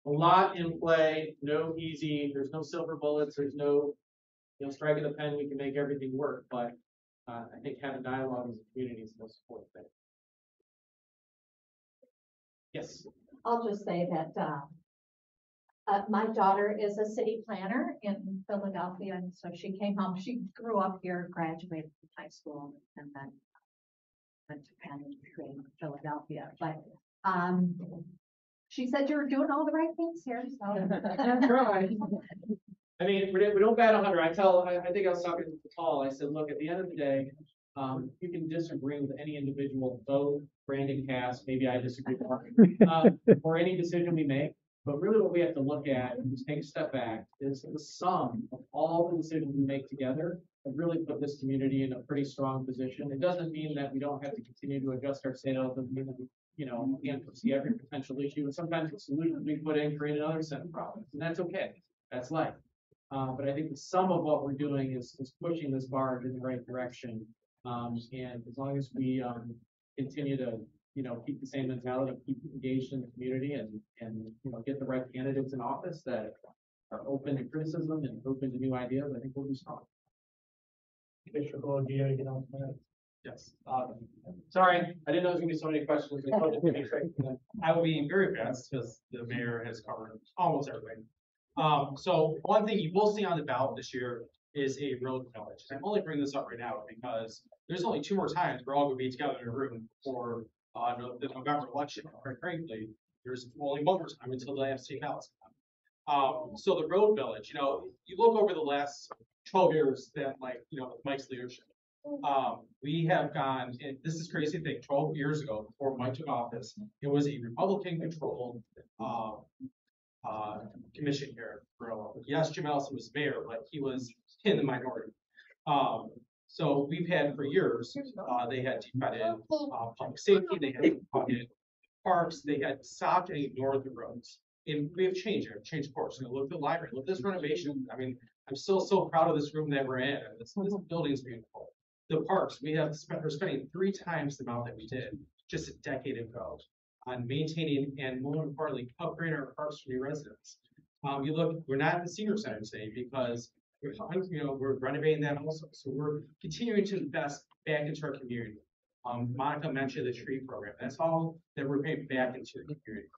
a lot in play, there's no silver bullets, there's no striking the pen, we can make everything work, but I think having dialogue as a community is the most important thing. Yes. I'll just say that my daughter is a city planner in Philadelphia, and so she came home. She grew up here, graduated from high school, and then went to Penn and trained in Philadelphia. But she said you were doing all the right things here. So That's right. We don't bat 100. I think I was talking to Paul. I said, look, at the end of the day, you can disagree with any individual vote, Brandon cast, maybe I disagree with or any decision we make. But really what we have to look at, and just take a step back, is the sum of all the decisions we make together have really put this community in a pretty strong position. It doesn't mean that we don't have to continue to adjust our sails. It doesn't mean that we can't see every potential issue. And sometimes the solutions we put in create another set of problems. And that's okay. That's life. But I think the sum of what we're doing is pushing this barge in the right direction. And as long as we continue to keep the same mentality, keep engaged in the community, and get the right candidates in office that are open to criticism and open to new ideas, I think we'll be strong. Commissioner Cole, do you have anything else? Yes. Sorry, I didn't know there was gonna be so many questions. I will be very fast because the mayor has covered almost everything. So one thing you will see on the ballot this year is a road village. I'm only bringing this up right now because there's only 2 more times we're all gonna be together in a room for the November election. Quite frankly, there's only 1 more time until the AFC ballots come. So the road village, you look over the last 12 years that Mike's leadership. We have gone, and this is crazy thing, 12 years ago before Mike took office, it was a Republican controlled commission here. Yes, Jim Ellison was mayor, but he was in the minority. So we've had for years, they had defunded public safety, they had defunded parks, they had stopped and ignored the roads. And we have changed course. You know, look at the library, look at this renovation. I mean, I'm still so proud of this room that we're in. This building is beautiful. The parks, we're spending 3 times the amount that we did just a decade ago on maintaining and more importantly, upgrading our parks for new residents. You look, we're not in the senior center today because we're renovating that also. So we're continuing to invest back into our community. Monica mentioned the tree program. That's all that we're paying back into the community.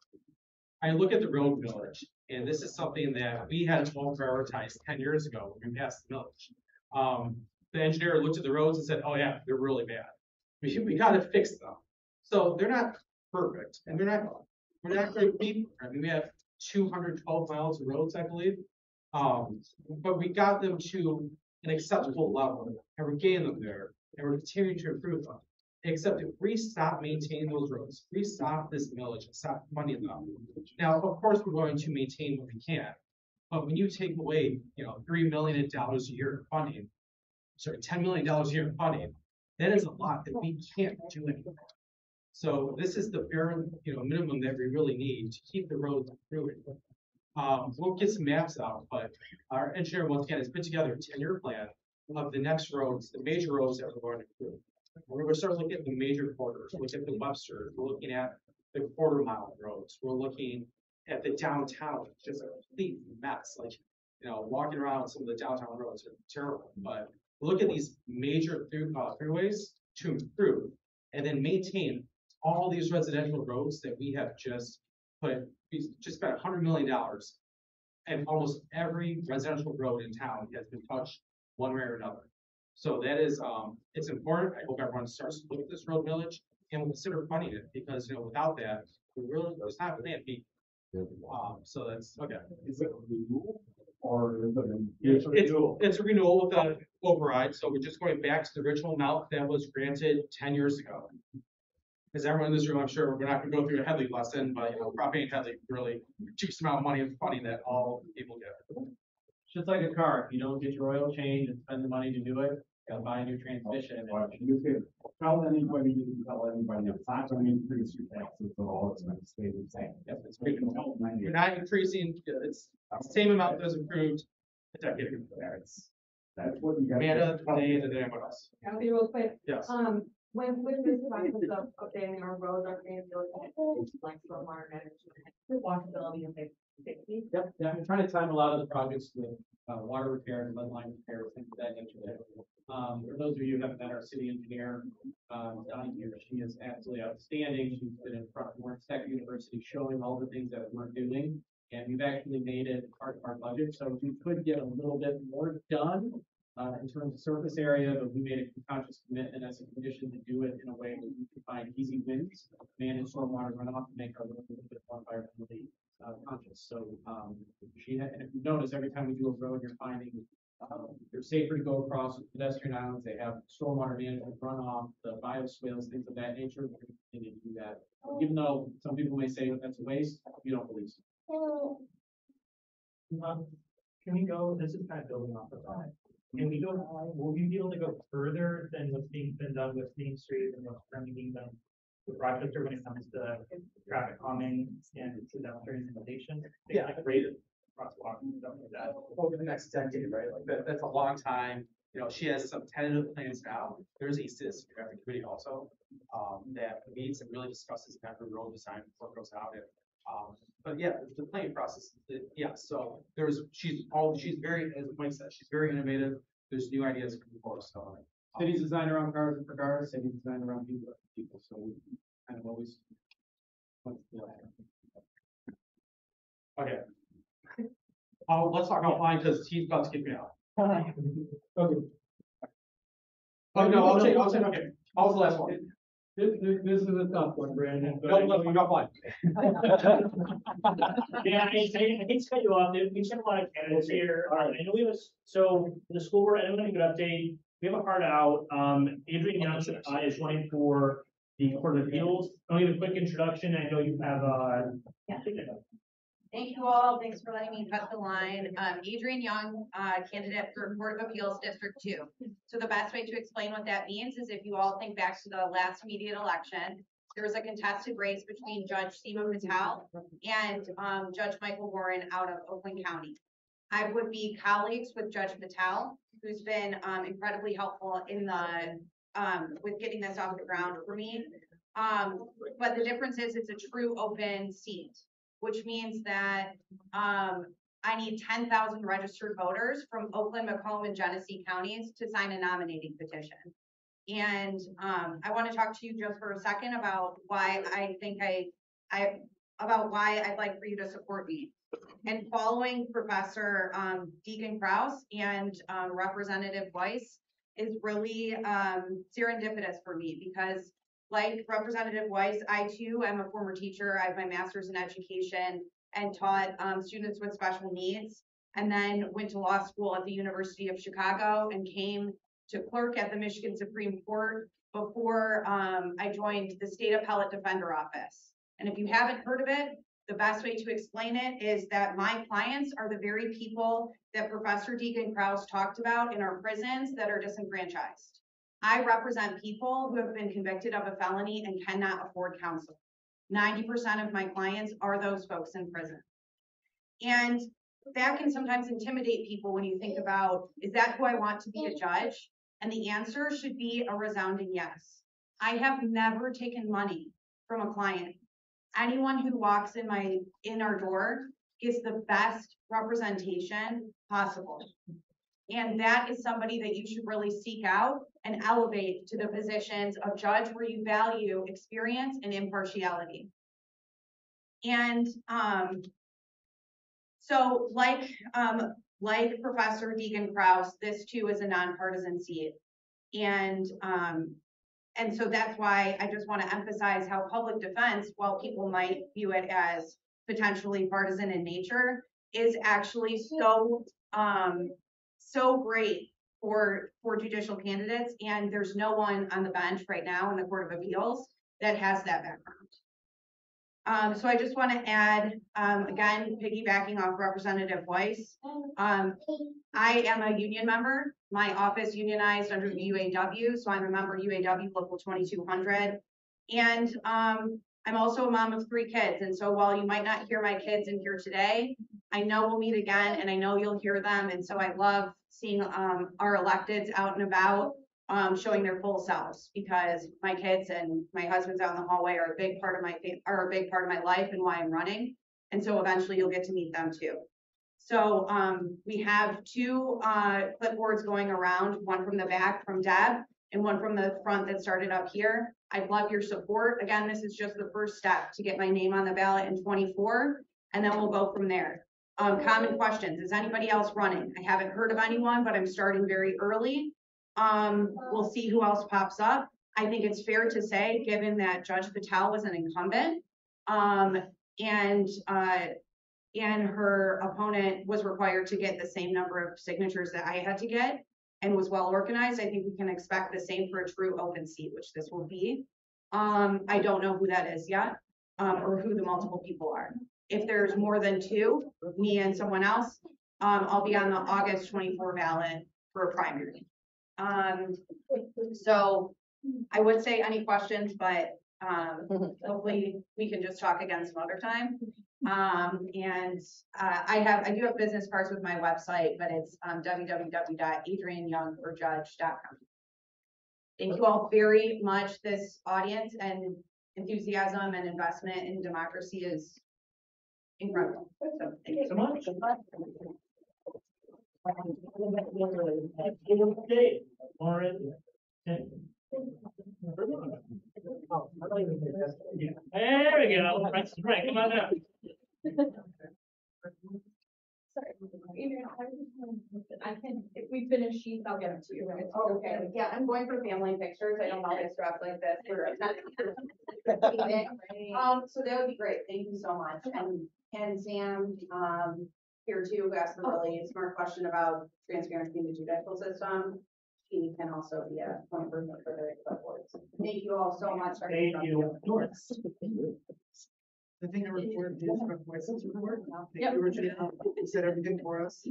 I look at the road village, and this is something that we had to all prioritize 10 years ago when we passed the village. The engineer looked at the roads and said, oh yeah, they're really bad. We got to fix them. So they're not perfect, and we're not going to be, I mean, we have 212 miles of roads, I believe. But we got them to an acceptable level, and we're getting them there, and we're continuing to improve them. Except if we stop maintaining those roads, we stop this millage and stop funding them. Now, of course, we're going to maintain what we can, but when you take away, $3 million a year in funding, sorry, $10 million a year in funding, that is a lot that we can't do anymore. So this is the bare, minimum that we really need to keep the roads improving. We'll get some maps out, but our engineer once again has put together a 10-year plan of the next roads, the major roads that we're going to improve. We're going to start looking at the major corridors. Look at the Webster. We're looking at the quarter-mile roads. We're looking at the downtown. It's just a complete mess. Like, walking around some of the downtown roads are terrible. But look at these major throughways to improve and then maintain all these residential roads that we have just spent $100 million, and almost every residential road in town has been touched one way or another. So that is, it's important. I hope everyone starts to look at this road village and will consider funding it because, without that, it's not plan B. So that's okay. Is it renewal or is it renewal? It's a renewal with an override. So we're just going back to the original amount that was granted 10 years ago. As everyone in this room, I'm sure we're not going to go through a Headley lesson, but Prop 8 Headley really reduced amount of money and funding that all people get. Just like a car, if you don't get your oil change and spend the money to do it, you gotta buy a new transmission. You can tell anybody, it's not going to increase your taxes at all, it's going to stay the same. Yes, it's great. We're not increasing, it's the same amount that was approved a decade ago. That's what you got. Amanda, today, and then everyone else. I'll be real quick. Yes. When with this process of updating our roads, our sustainability, like stormwater management, washability and safety. Yep, yeah, I'm trying to time a lot of the projects with water repair and lead line repair, things of that nature. For those of you who haven't met our city engineer, Donnie here, she is absolutely outstanding. She's been in front of Lawrence Tech University showing all the things that we're doing, and we've actually made it part of our budget, so we could get a little bit more done in terms of surface area, but we made a conscious commitment as a condition to do it in a way that we can find easy wins, manage stormwater runoff, and make our roads a little bit more environmentally conscious. So and if you notice, every time we do a road, you're finding they're safer to go across with pedestrian islands. They have stormwater management, runoff, the bioswales, things of that nature. We're going to continue to do that. Even though some people may say that's a waste, we don't believe so. Can we go, this is kind of building off of that. Can we go, will we be able to go further than what's being been done with Main Street and what's currently being done with Rochester when it comes to traffic calming and pedestrian implementation? Yeah, like rated crosswalk and stuff like that. Over the next decade, right? Like that's a long time. She has some tentative plans now. There's a citizen traffic committee also that meets and really discusses every road design before it goes out. And, but yeah, the planning process. Yeah, so she's very, as Mike said, she's very innovative. There's new ideas coming forward. So Cities designed around cars and for cars, cities designed around people. So we kind of always want to do that. Okay. Let's talk offline because he's about to kick me out. Okay. Oh no, I'll take. Okay, what was the last one? This is a tough one, Brandon. No, let's go offline. Yeah, I hate to cut you off. We've seen a lot of candidates here. I know we have so the school board, I'm going to give an update. We have a hard out. Adrienne Young is running for the Court of Appeals. I'll give a quick introduction. I know you have Thank you all. Thanks for letting me cut the line. Adrienne Young, candidate for Court of Appeals District 2. So the best way to explain what that means is if you all think back to the last immediate election, there was a contested race between Judge Seema Patel and Judge Michael Warren out of Oakland County. I would be colleagues with Judge Patel, who's been incredibly helpful in the with getting this off the ground for me. But the difference is it's a true open seat, which means that I need 10,000 registered voters from Oakland, Macomb, and Genesee counties to sign a nominating petition. And I want to talk to you just for a second about why I think about why I'd like for you to support me. And following Professor Keegan-Krause and Representative Weiss is really serendipitous for me because like Representative Weiss, I too am a former teacher. I have my master's in education and taught students with special needs, and then went to law school at the University of Chicago and came to clerk at the Michigan Supreme Court before I joined the State Appellate Defender Office. And if you haven't heard of it, the best way to explain it is that my clients are the very people that Professor Keegan-Krause talked about in our prisons that are disenfranchised. I represent people who have been convicted of a felony and cannot afford counsel. 90% of my clients are those folks in prison. And that can sometimes intimidate people when you think about, is that who I want to be a judge? And the answer should be a resounding yes. I have never taken money from a client. Anyone who walks in our door gets the best representation possible. And that is somebody that you should really seek out and elevate to the positions of judge where you value experience and impartiality. And so like Professor Keegan-Krause, this too is a nonpartisan seat. And so that's why I just want to emphasize how public defense, while people might view it as potentially partisan in nature, is actually so great for judicial candidates. And there's no one on the bench right now in the Court of Appeals that has that background. So I just want to add, again, piggybacking off Representative Weiss, I am a union member. My office unionized under the UAW, so I'm a member of UAW Local 2200. And I'm also a mom of 3 kids. And so while you might not hear my kids in here today, I know we'll meet again and I know you'll hear them. And so I love seeing our electeds out and about showing their full selves, because my kids and my husband's out in the hallway are a big part of my life and why I'm running. And so eventually you'll get to meet them too. So we have 2 clipboards going around, one from the back from Deb and one from the front that started up here. I'd love your support. Again, this is just the first step to get my name on the ballot in 24, and then we'll go from there. Common questions. Is anybody else running? I haven't heard of anyone, but I'm starting very early. We'll see who else pops up. I think it's fair to say, given that Judge Patel was an incumbent, and her opponent was required to get the same number of signatures that I had to get and was well organized, I think we can expect the same for a true open seat, which this will be. I don't know who that is yet, or who the multiple people are. If there's more than 2, me and someone else, I'll be on the August 24 ballot for a primary. So I would say any questions, but hopefully we can just talk again some other time. I do have business cards with my website, but it's www.adrienneyoungforjudge.com. Thank you all very much. This audience and enthusiasm and investment in democracy is incredible. So thank you so much. There we go. Right, come on down. Sorry, Adrienne, I can, if we finish sheets, I'll get them to you. Oh, okay. Yeah, I'm going for family pictures. I don't always dress like this. So that would be great. Thank you so much. And Sam, here too, who asked a really smart question about transparency in the judicial system. He can also be a point person for the clipboards. Thank you all so much. Thank you. The thing I reported is from Weiss's report. Thank Yep. you, Regina. You said everything for us.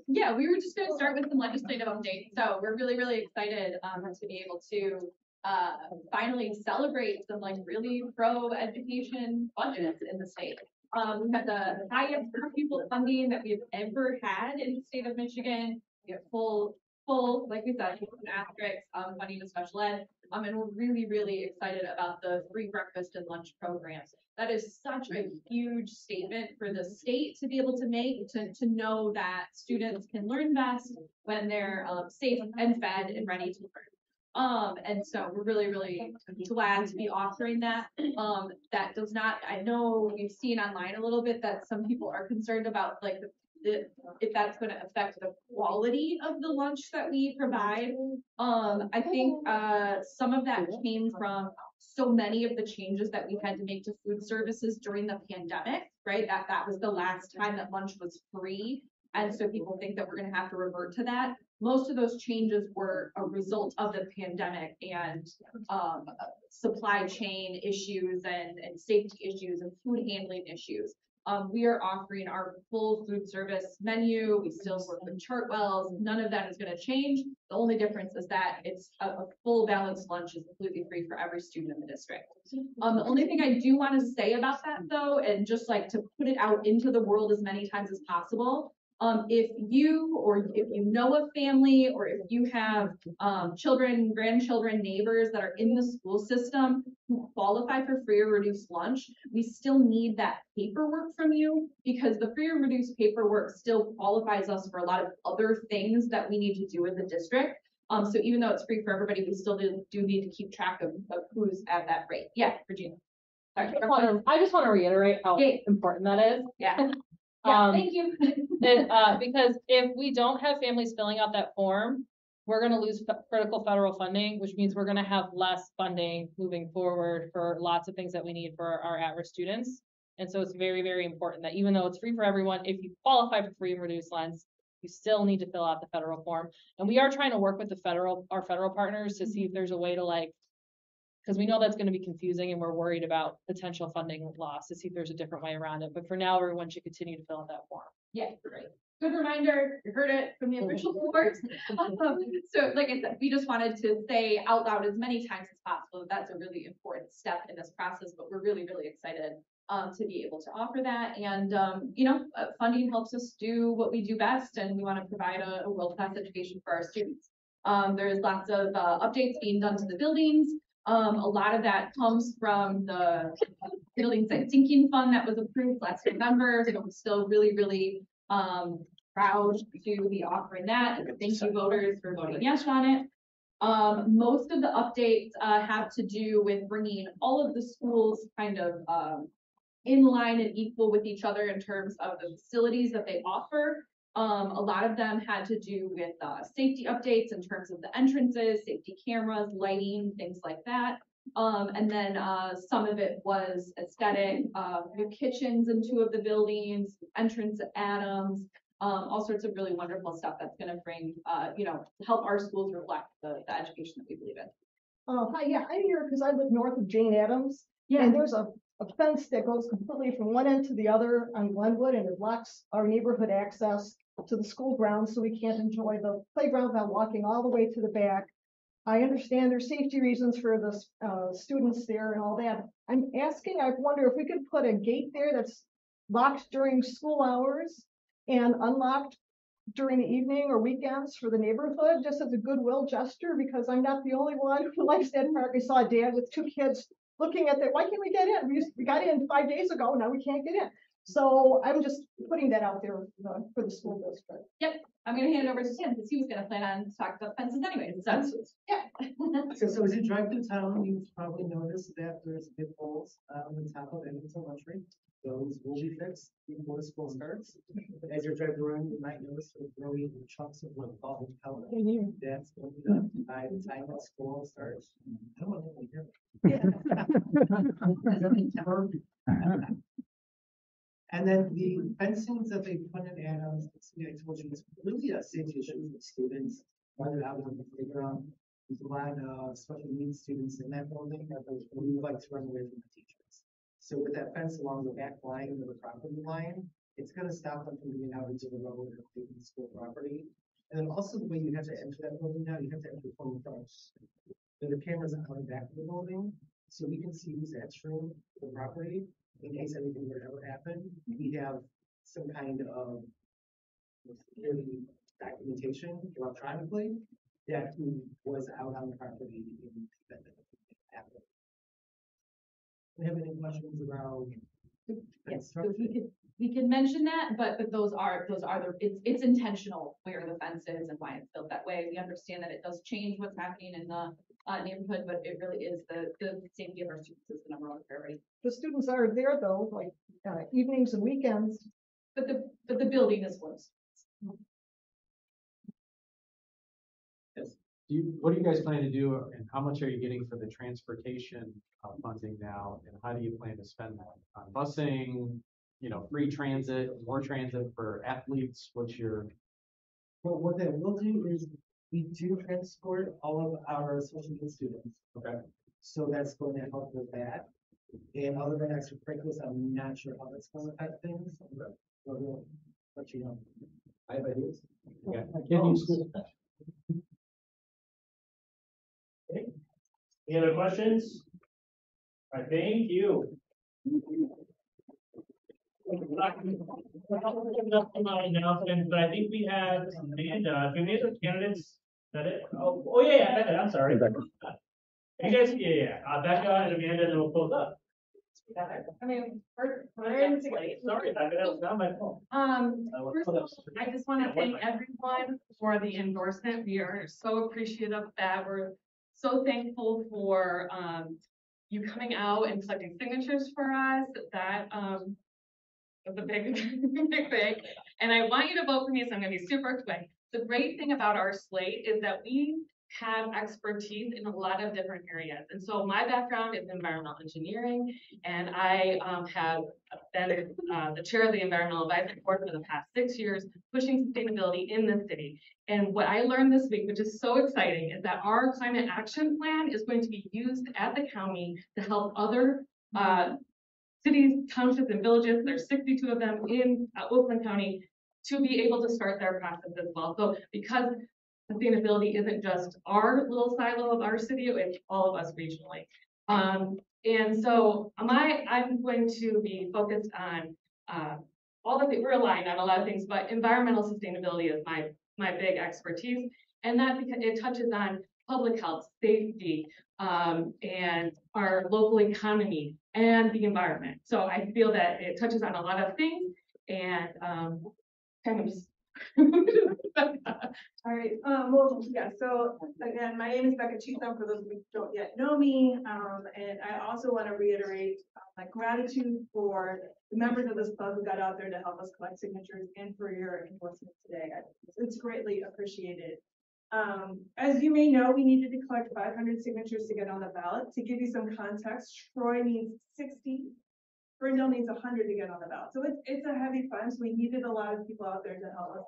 Yeah, we were just gonna start with some legislative updates. So we're really, really excited to be able to finally celebrate some like really pro education budgets in the state. We have the highest per pupil funding that we've ever had in the state of Michigan. We have full, like we said, asterisks, funding to special ed. And we're really, really excited about the free breakfast and lunch programs. That is such a huge statement for the state to be able to make, to know that students can learn best when they're safe and fed and ready to learn. And so we're really, really glad to be offering that. That does not, I know we've seen online a little bit that some people are concerned about like if that's going to affect the quality of the lunch that we provide. I think some of that came from so many of the changes that we had to make to food services during the pandemic, right? That was the last time that lunch was free. And so people think that we're going to have to revert to that. Most of those changes were a result of the pandemic and supply chain issues and safety issues and food handling issues. We are offering our full food service menu. We still work with Chartwells. None of that is going to change. The only difference is that it's a full balanced lunch is completely free for every student in the district. The only thing I do want to say about that though, and just like to put it out into the world as many times as possible, if you or if you know a family or if you have children, grandchildren, neighbors that are in the school system who qualify for free or reduced lunch, we still need that paperwork from you because the free or reduced paperwork still qualifies us for a lot of other things that we need to do as a district. So even though it's free for everybody, we still do need to keep track of who's at that rate. Yeah, Regina. Sorry. I just want to reiterate how important that is. Yeah. Yeah, thank you. Because if we don't have families filling out that form, we're going to lose critical federal funding, which means we're going to have less funding moving forward for lots of things that we need for our at-risk students. And so it's very, very important that even though it's free for everyone, if you qualify for free and reduced lunch, you still need to fill out the federal form. And we are trying to work with our federal partners to see if there's a way to because we know that's going to be confusing and we're worried about potential funding loss to see if there's a different way around it. But for now, everyone should continue to fill out that form. Yeah, great. Good reminder. You heard it from the official source. So like I said, we just wanted to say out loud as many times as possible that that's a really important step in this process, but we're really, really excited to be able to offer that. And, funding helps us do what we do best, and we want to provide a world-class education for our students. There's lots of updates being done to the buildings. A lot of that comes from the building site sinking fund that was approved last November. So we're still really, really proud to be offering that. And thank you voters for voting yes on it. Most of the updates have to do with bringing all of the schools kind of in line and equal with each other in terms of the facilities that they offer. A lot of them had to do with safety updates in terms of the entrances, safety cameras, lighting, things like that. And then some of it was aesthetic, new kitchens in 2 of the buildings, entrance at Adams, all sorts of really wonderful stuff that's going to bring, help our schools reflect the education that we believe in. Hi, yeah, I'm here because I live north of Jane Addams. Yeah. And there's a fence that goes completely from one end to the other on Glenwood, and it blocks our neighborhood access to the school grounds, so we can't enjoy the playground without walking all the way to the back. I understand there's safety reasons for the students there and all that. I'm asking, I wonder if we could put a gate there that's locked during school hours and unlocked during the evening or weekends for the neighborhood, just as a goodwill gesture, because I'm not the only one who likes that park. I saw a dad with 2 kids looking at that. Why can't we get in? We got in 5 days ago. Now we can't get in. So I'm just putting that out there for the school district. Yep. I'm going to hand it over to Tim because he was going to plan on talking about fences anyway. So, yeah. So as you drive through town, you've probably noticed that there's big holes on the top of Edmonton Luxury. Those will be fixed before school starts. As you're driving around, you might notice sort of growing chunks of what called color. That's going to be done by the time that school starts. I don't want to hear it. And then the fencings that they put in Adams, I told you, it's really a safety issue for students, whether out on the playground. There's a lot of special needs students in that building that we would like to run away from the teachers. So with that fence along the back line of the property line, it's gonna stop them from getting out into the road or taking the school property. And then also the way you have to enter that building now, you have to enter from the front. And the camera's on the back of the building, so we can see who's entering the property in case anything were to ever happen. We have some kind of security documentation electronically that who was out on the property in that happened. Do you have any questions around? Yes, so we could mention that, but those are it's intentional where the fence is and why it's built that way. We understand that it does change what's happening in the neighborhood, but it really is the safety of our students is the number one priority. The students are there though, like evenings and weekends. But the building is closed. Yes. What do you guys plan to do, and how much are you getting for the transportation funding now, and how do you plan to spend that on busing, free transit, more transit for athletes? What's your? Well, what that will do is we do transport all of our social needs students. Okay. So that's going to help with that. And other than extracurriculars, I'm not sure how that's going to affect things. But we'll let you know. I have ideas. Okay. Okay. Any other questions? All right, thank you. Announcement, but I think we have Amanda. Can we have the candidates? Is that it? Oh yeah, Becca. I'm sorry. You guys, yeah. Becca and Amanda, and then we'll close up. I mean, Sorry, Becca, that was not my fault. First of all, I just want to thank everyone for the endorsement. We are so appreciative of that. We're so thankful for you coming out and collecting signatures for us. That was a big, big thing. And I want you to vote for me, so I'm going to be super quick. The great thing about our slate is that we have expertise in a lot of different areas. And so my background is environmental engineering, and I have been the chair of the Environmental Advisory Board for the past 6 years, pushing sustainability in the city. And what I learned this week, which is so exciting, is that our climate action plan is going to be used at the county to help other cities, townships, and villages. There's 62 of them in Oakland County to be able to start their process as well. So because sustainability isn't just our little silo of our city, it's all of us regionally. And so I'm going to be focused on all the things. We're aligned on a lot of things, but environmental sustainability is my big expertise. And that because it touches on public health, safety, and our local economy and the environment. So I feel that it touches on a lot of things and kind of just All right, well, yeah, so again, my name is Becca Cheatham, for those who don't yet know me. And I also want to reiterate my gratitude for the members of this club who got out there to help us collect signatures and for your endorsement today. It's greatly appreciated. As you may know, we needed to collect 500 signatures to get on the ballot. To give you some context, Troy needs 60. Ferndale needs 100 to get on the ballot. So it's a heavy fund. So we needed a lot of people out there to help us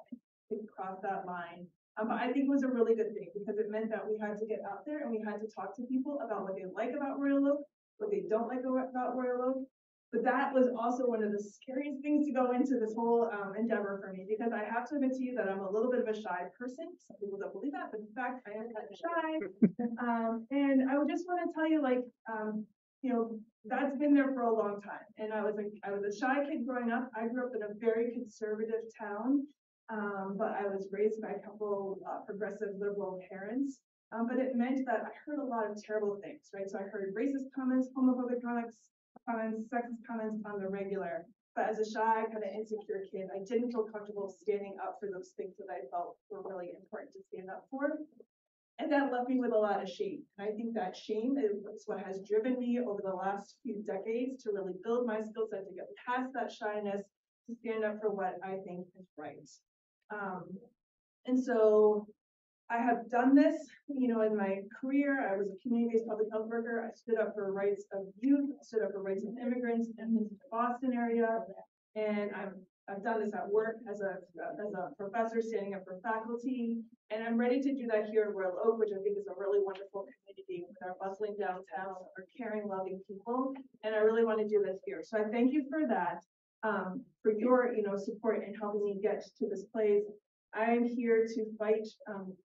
cross that line. But I think it was a really good thing because it meant that we had to get out there and we had to talk to people about what they like about Royal Oak, what they don't like about Royal Oak. But that was also one of the scariest things to go into this whole endeavor for me, because I have to admit to you that I'm a little bit of a shy person. Some people don't believe that, but in fact, I am kind of shy. And I would just want to tell you, like, you know, that's been there for a long time. And I was a shy kid growing up. I grew up in a very conservative town, but I was raised by a couple progressive liberal parents. But it meant that I heard a lot of terrible things, right? So I heard racist comments, homophobic comments, sexist comments on the regular. But as a shy, kind of insecure kid, I didn't feel comfortable standing up for those things that I felt were really important to stand up for. And that left me with a lot of shame. And I think that shame is what has driven me over the last few decades to really build my skill set to get past that shyness, to stand up for what I think is right. And so I have done this, you know, in my career. I was a community-based public health worker. I stood up for rights of youth, stood up for rights of immigrants in the Boston area. And I've done this at work as a professor standing up for faculty, and I'm ready to do that here in Royal Oak, which I think is a really wonderful community with our bustling downtown, our caring, loving people, and I really want to do this here. So I thank you for that, for your support in helping me get to this place. I am here to fight,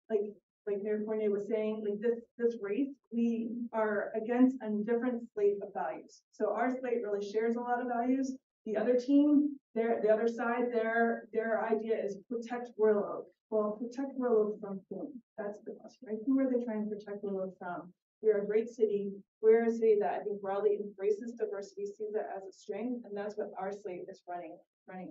like Mayor Fournier was saying, like this race, we are against a different slate of values. So our slate really shares a lot of values. The other team, the other side, their idea is protect Royal Oak. Well, protect Royal Oak from whom? That's the question, right? Who are they trying to protect Royal Oak from? We're a great city. We're a city that I think broadly embraces diversity, sees it as a strength, and that's what our slate is running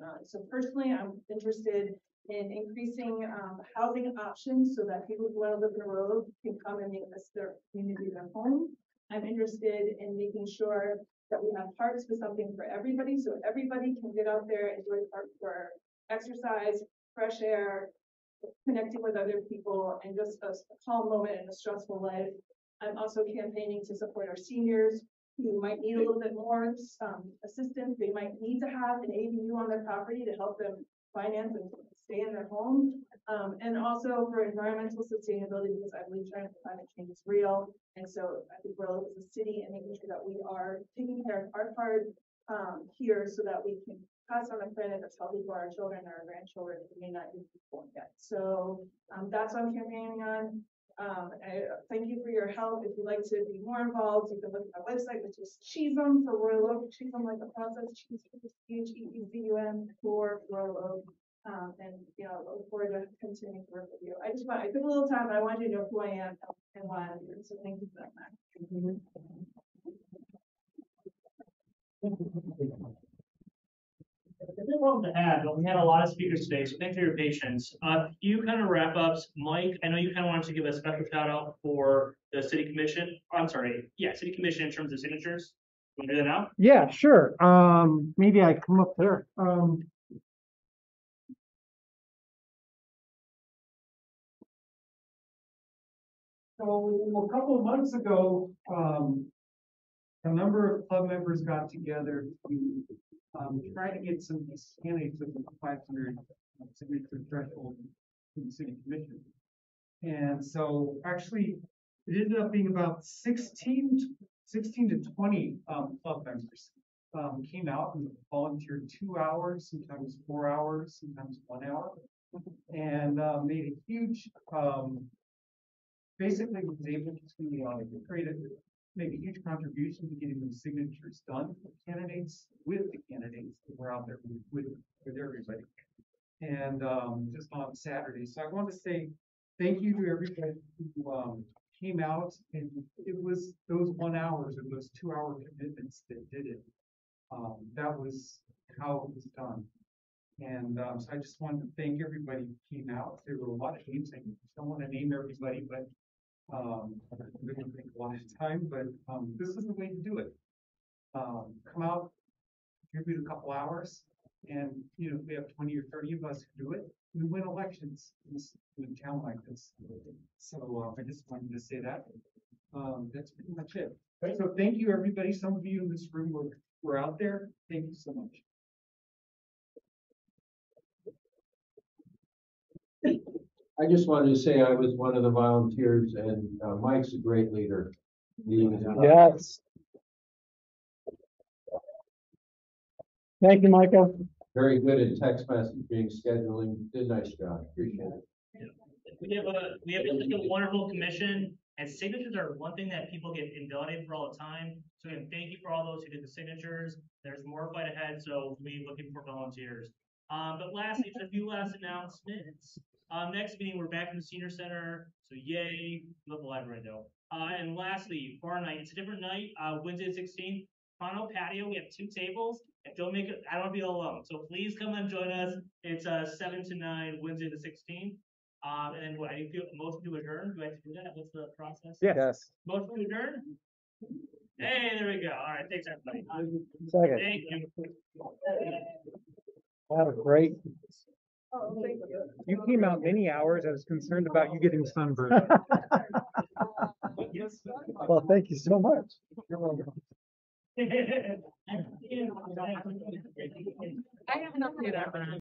on. So personally, I'm interested in increasing housing options so that people who want to live in a road can come and make this their community their home. I'm interested in making sure that we have parks for something for everybody, so everybody can get out there and enjoy park for exercise, fresh air, connecting with other people, and just a calm moment in a stressful life. I'm also campaigning to support our seniors who might need a little bit more assistance. They might need to have an ADU on their property to help them finance and stay in their home. And also for environmental sustainability, because I believe climate change is real. And so I think we're as a city and making sure that we are taking care of our part here so that we can pass on a planet that's healthy for our children and our grandchildren who may not be born yet. So that's what I'm campaigning on. I thank you for your help. If you'd like to be more involved, you can look at my website, which is Cheesum for Royal Oak. Cheesum like the process, cheese CHEEZUM for Royal Oak. And look forward to continuing to work with you. I took a little time, but I wanted you to know who I am and why I'm here. So thank you for that, Matt. There's no problem to add, but we had a lot of speakers today, so thanks for your patience. A few kind of wrap ups. Mike, I know you kind of wanted to give a special shout out for the city commission. City commission in terms of signatures. Want to do that now? Yeah, sure. Maybe I come up there. So a couple of months ago, a number of club members got together to try to get some candidates with the 500 signature threshold to the city commission. And so actually, it ended up being about 16 to 20 club members came out and volunteered 2 hours, sometimes 4 hours, sometimes 1 hour, and made a huge, basically was able to make a huge contribution to getting the signatures done for candidates with the candidates that were out there with everybody. And just on Saturday. So I want to say thank you to everybody who came out, and it was those 1 hours or those 2 hour commitments that did it. That was how it was done. And so I just wanted to thank everybody who came out. There were a lot of names. I don't want to name everybody, but it didn't take a lot of time, but this is the way to do it. Come out, contribute a couple hours, and if we have 20 or 30 of us who do it, we win elections in a town like this. So I just wanted to say that. That's pretty much it. Right, so thank you, everybody. Some of you in this room were out there. Thank you so much. I just wanted to say I was one of the volunteers, and Mike's a great leader. Yes. Thank you, Michael. Very good at text messaging, scheduling. Did a nice job. Appreciate it. We have a wonderful commission, and signatures are one thing that people get invalidated for all the time. So again, thank you for all those who did the signatures. There's more fight ahead, so we'll be looking for volunteers. But lastly, just a few last announcements. Next meeting, we're back in the senior center, so yay, love the live window. And lastly, bar night. It's a different night. Wednesday the 16th, Toronto patio. We have 2 tables, and don't make it. I don't want to be alone. So please come and join us. It's 7 to 9, Wednesday the 16th. And then what? I think motion to adjourn. Do I have to do that? What's the process? Yes. Motion to adjourn. Hey, there we go. All right, thanks everybody. Second. Thank you. That was great. Oh, thank you. You came out many hours. I was concerned about you getting sunburned. Well, thank you so much. You're welcome. I have an update on that.